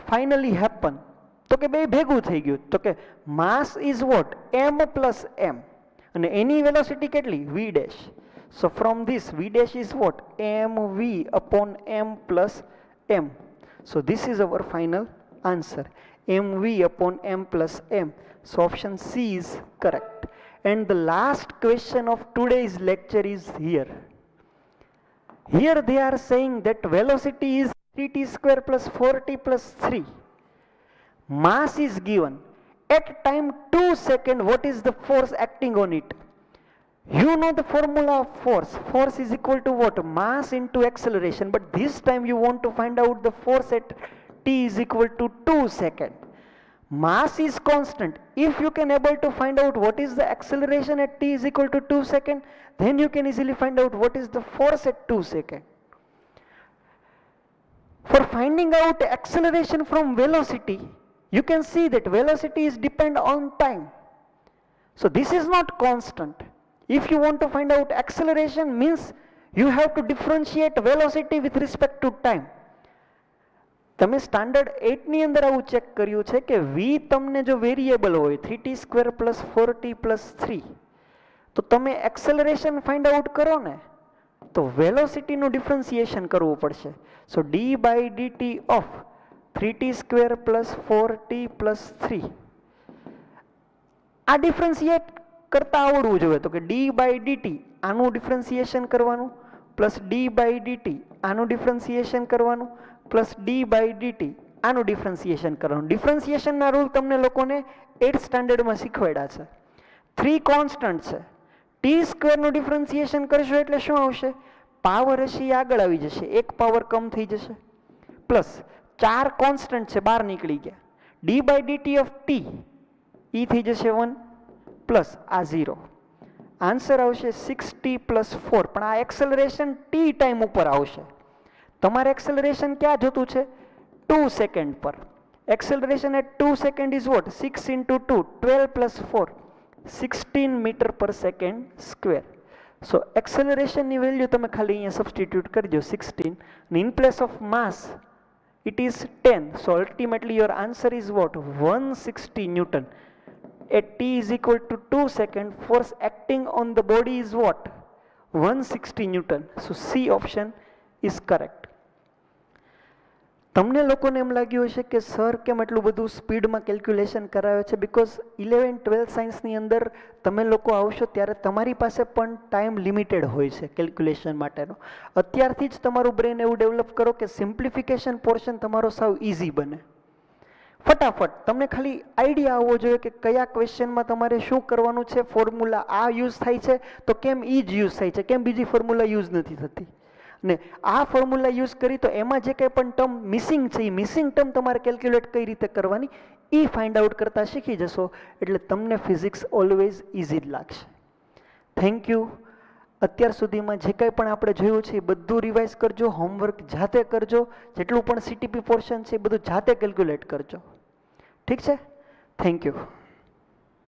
finally happen? તો કે બે ભેગું થઈ ગયું. તો કે mass is what, m plus m અને એની velocity કેટલી, v dash. So from this v dash is what, mv upon m plus m. So this is our final answer, mv upon m plus m. So option C is correct. And the last question of today's lecture is here. Here they are saying that velocity is 3t square plus 4t plus 3. Mass is given. At time 2 seconds, what is the force acting on it? You know the formula of force. Force is equal to what? Mass into acceleration. But this time you want to find out the force at t is equal to 2 seconds. Mass is constant. If you can able to find out what is the acceleration at t is equal to 2 seconds, then you can easily find out what is the force at 2 seconds. For finding out acceleration from velocity, you can see that velocity is depend on time. So this is not constant. If you want to find out acceleration means you have to differentiate velocity with respect to time. તમે standard 8 ની અંદર આવું check કર્યું છે કે v તમને જો variable હોય 3t square plus 4t plus 3, તો તમે એક્સેલરેશન ફાઇન્ડ આઉટ કરો ને તો વેલોસિટીનું ડિફરન્સિએશન કરવું પડશે. So d by dt of 3t square plus 4t plus 3 આ ડિફરન્સિએટ કરતા આવડવું જોઈએ. તો કે d બાય dt આનું ડિફરન્સિએશન કરવાનું પ્લસ d બાય dt આનું ડિફરન્સિએશન કરવાનું પ્લસ d બાય dt આનું ડિફરન્સિએશન કરવાનું. ડિફરન્સિએશનના રૂલ તમને લોકોને 8th સ્ટાન્ડર્ડમાં શીખવાડ્યા છે. 3 કોન્સ્ટન્ટ છે. t સ્ક્વેરનું ડિફરન્સિએશન કરશો એટલે શું આવશે, પાવર હશે એ આગળ આવી જશે, એક પાવર કમ થઈ જશે, પ્લસ 4 કોન્સ્ટન્ટ છે બહાર નીકળી ગયા. d by dt of t એ થઈ જશે 1 પ્લસ આ 0. આન્સર આવશે 6t પ્લસ 4. પણ આ એક્સેલરેશન t ટાઈમ ઉપર આવશે. તમારે એક્સેલરેશન ક્યાં જોતું છે, 2 સેકન્ડ પર. Acceleration at 2 second is what, 6 into 2 12 plus 4 16 meter per second square. So એક્સેલરેશનની વેલ્યુ તમે ખાલી અહીંયા સબસ્ટિટ્યુટ કરજો 16. In place of mass it is 10. So ultimately your answer is what, 160 Newton. At t is equal to 2 seconds, force acting on the body is what, 160 Newton. So C option is correct. તમને લોકોને એમ લાગ્યું હશે કે sir કેમ એટલું બધું સ્પીડમાં calculation કરાવે છે, બિકોઝ 11-12 સાયન્સની અંદર તમે લોકો આવશો ત્યારે તમારી પાસે પણ ટાઈમ લિમિટેડ હોય છે કેલ્ક્યુલેશન માટેનો. અત્યારથી જ તમારું બ્રેન એવું ડેવલપ કરો કે સિમ્પ્લિફિકેશન પોર્શન તમારો સાવ ઇઝી બને. ફટાફટ તમને ખાલી આઈડિયા આવવો જોઈએ કે કયા ક્વેશ્ચનમાં તમારે શું કરવાનું છે, ફોર્મ્યુલા આ યુઝ થાય છે તો કેમ એ જ યુઝ થાય છે, કેમ બીજી ફોર્મ્યુલા યુઝ નથી થતી, ને આ ફોર્મ્યુલા યુઝ કરી તો એમાં જે કંઈ પણ ટર્મ મિસિંગ છે એ મિસિંગ ટર્મ તમારે કેલ્ક્યુલેટ કઈ રીતે કરવાની એ ફાઇન્ડ આઉટ કરતા શીખી જશો એટલે તમને ફિઝિક્સ ઓલવેઝ ઇઝી જ લાગશે. Thank you. અત્યાર સુધીમાં જે કંઈ પણ આપણે જોયું છે એ બધું રિવાઇઝ કરજો, હોમવર્ક જાતે કરજો, જેટલું પણ CTP પોર્શન છે એ બધું જાતે કેલ્ક્યુલેટ કરજો. ઠીક છે? Thank you.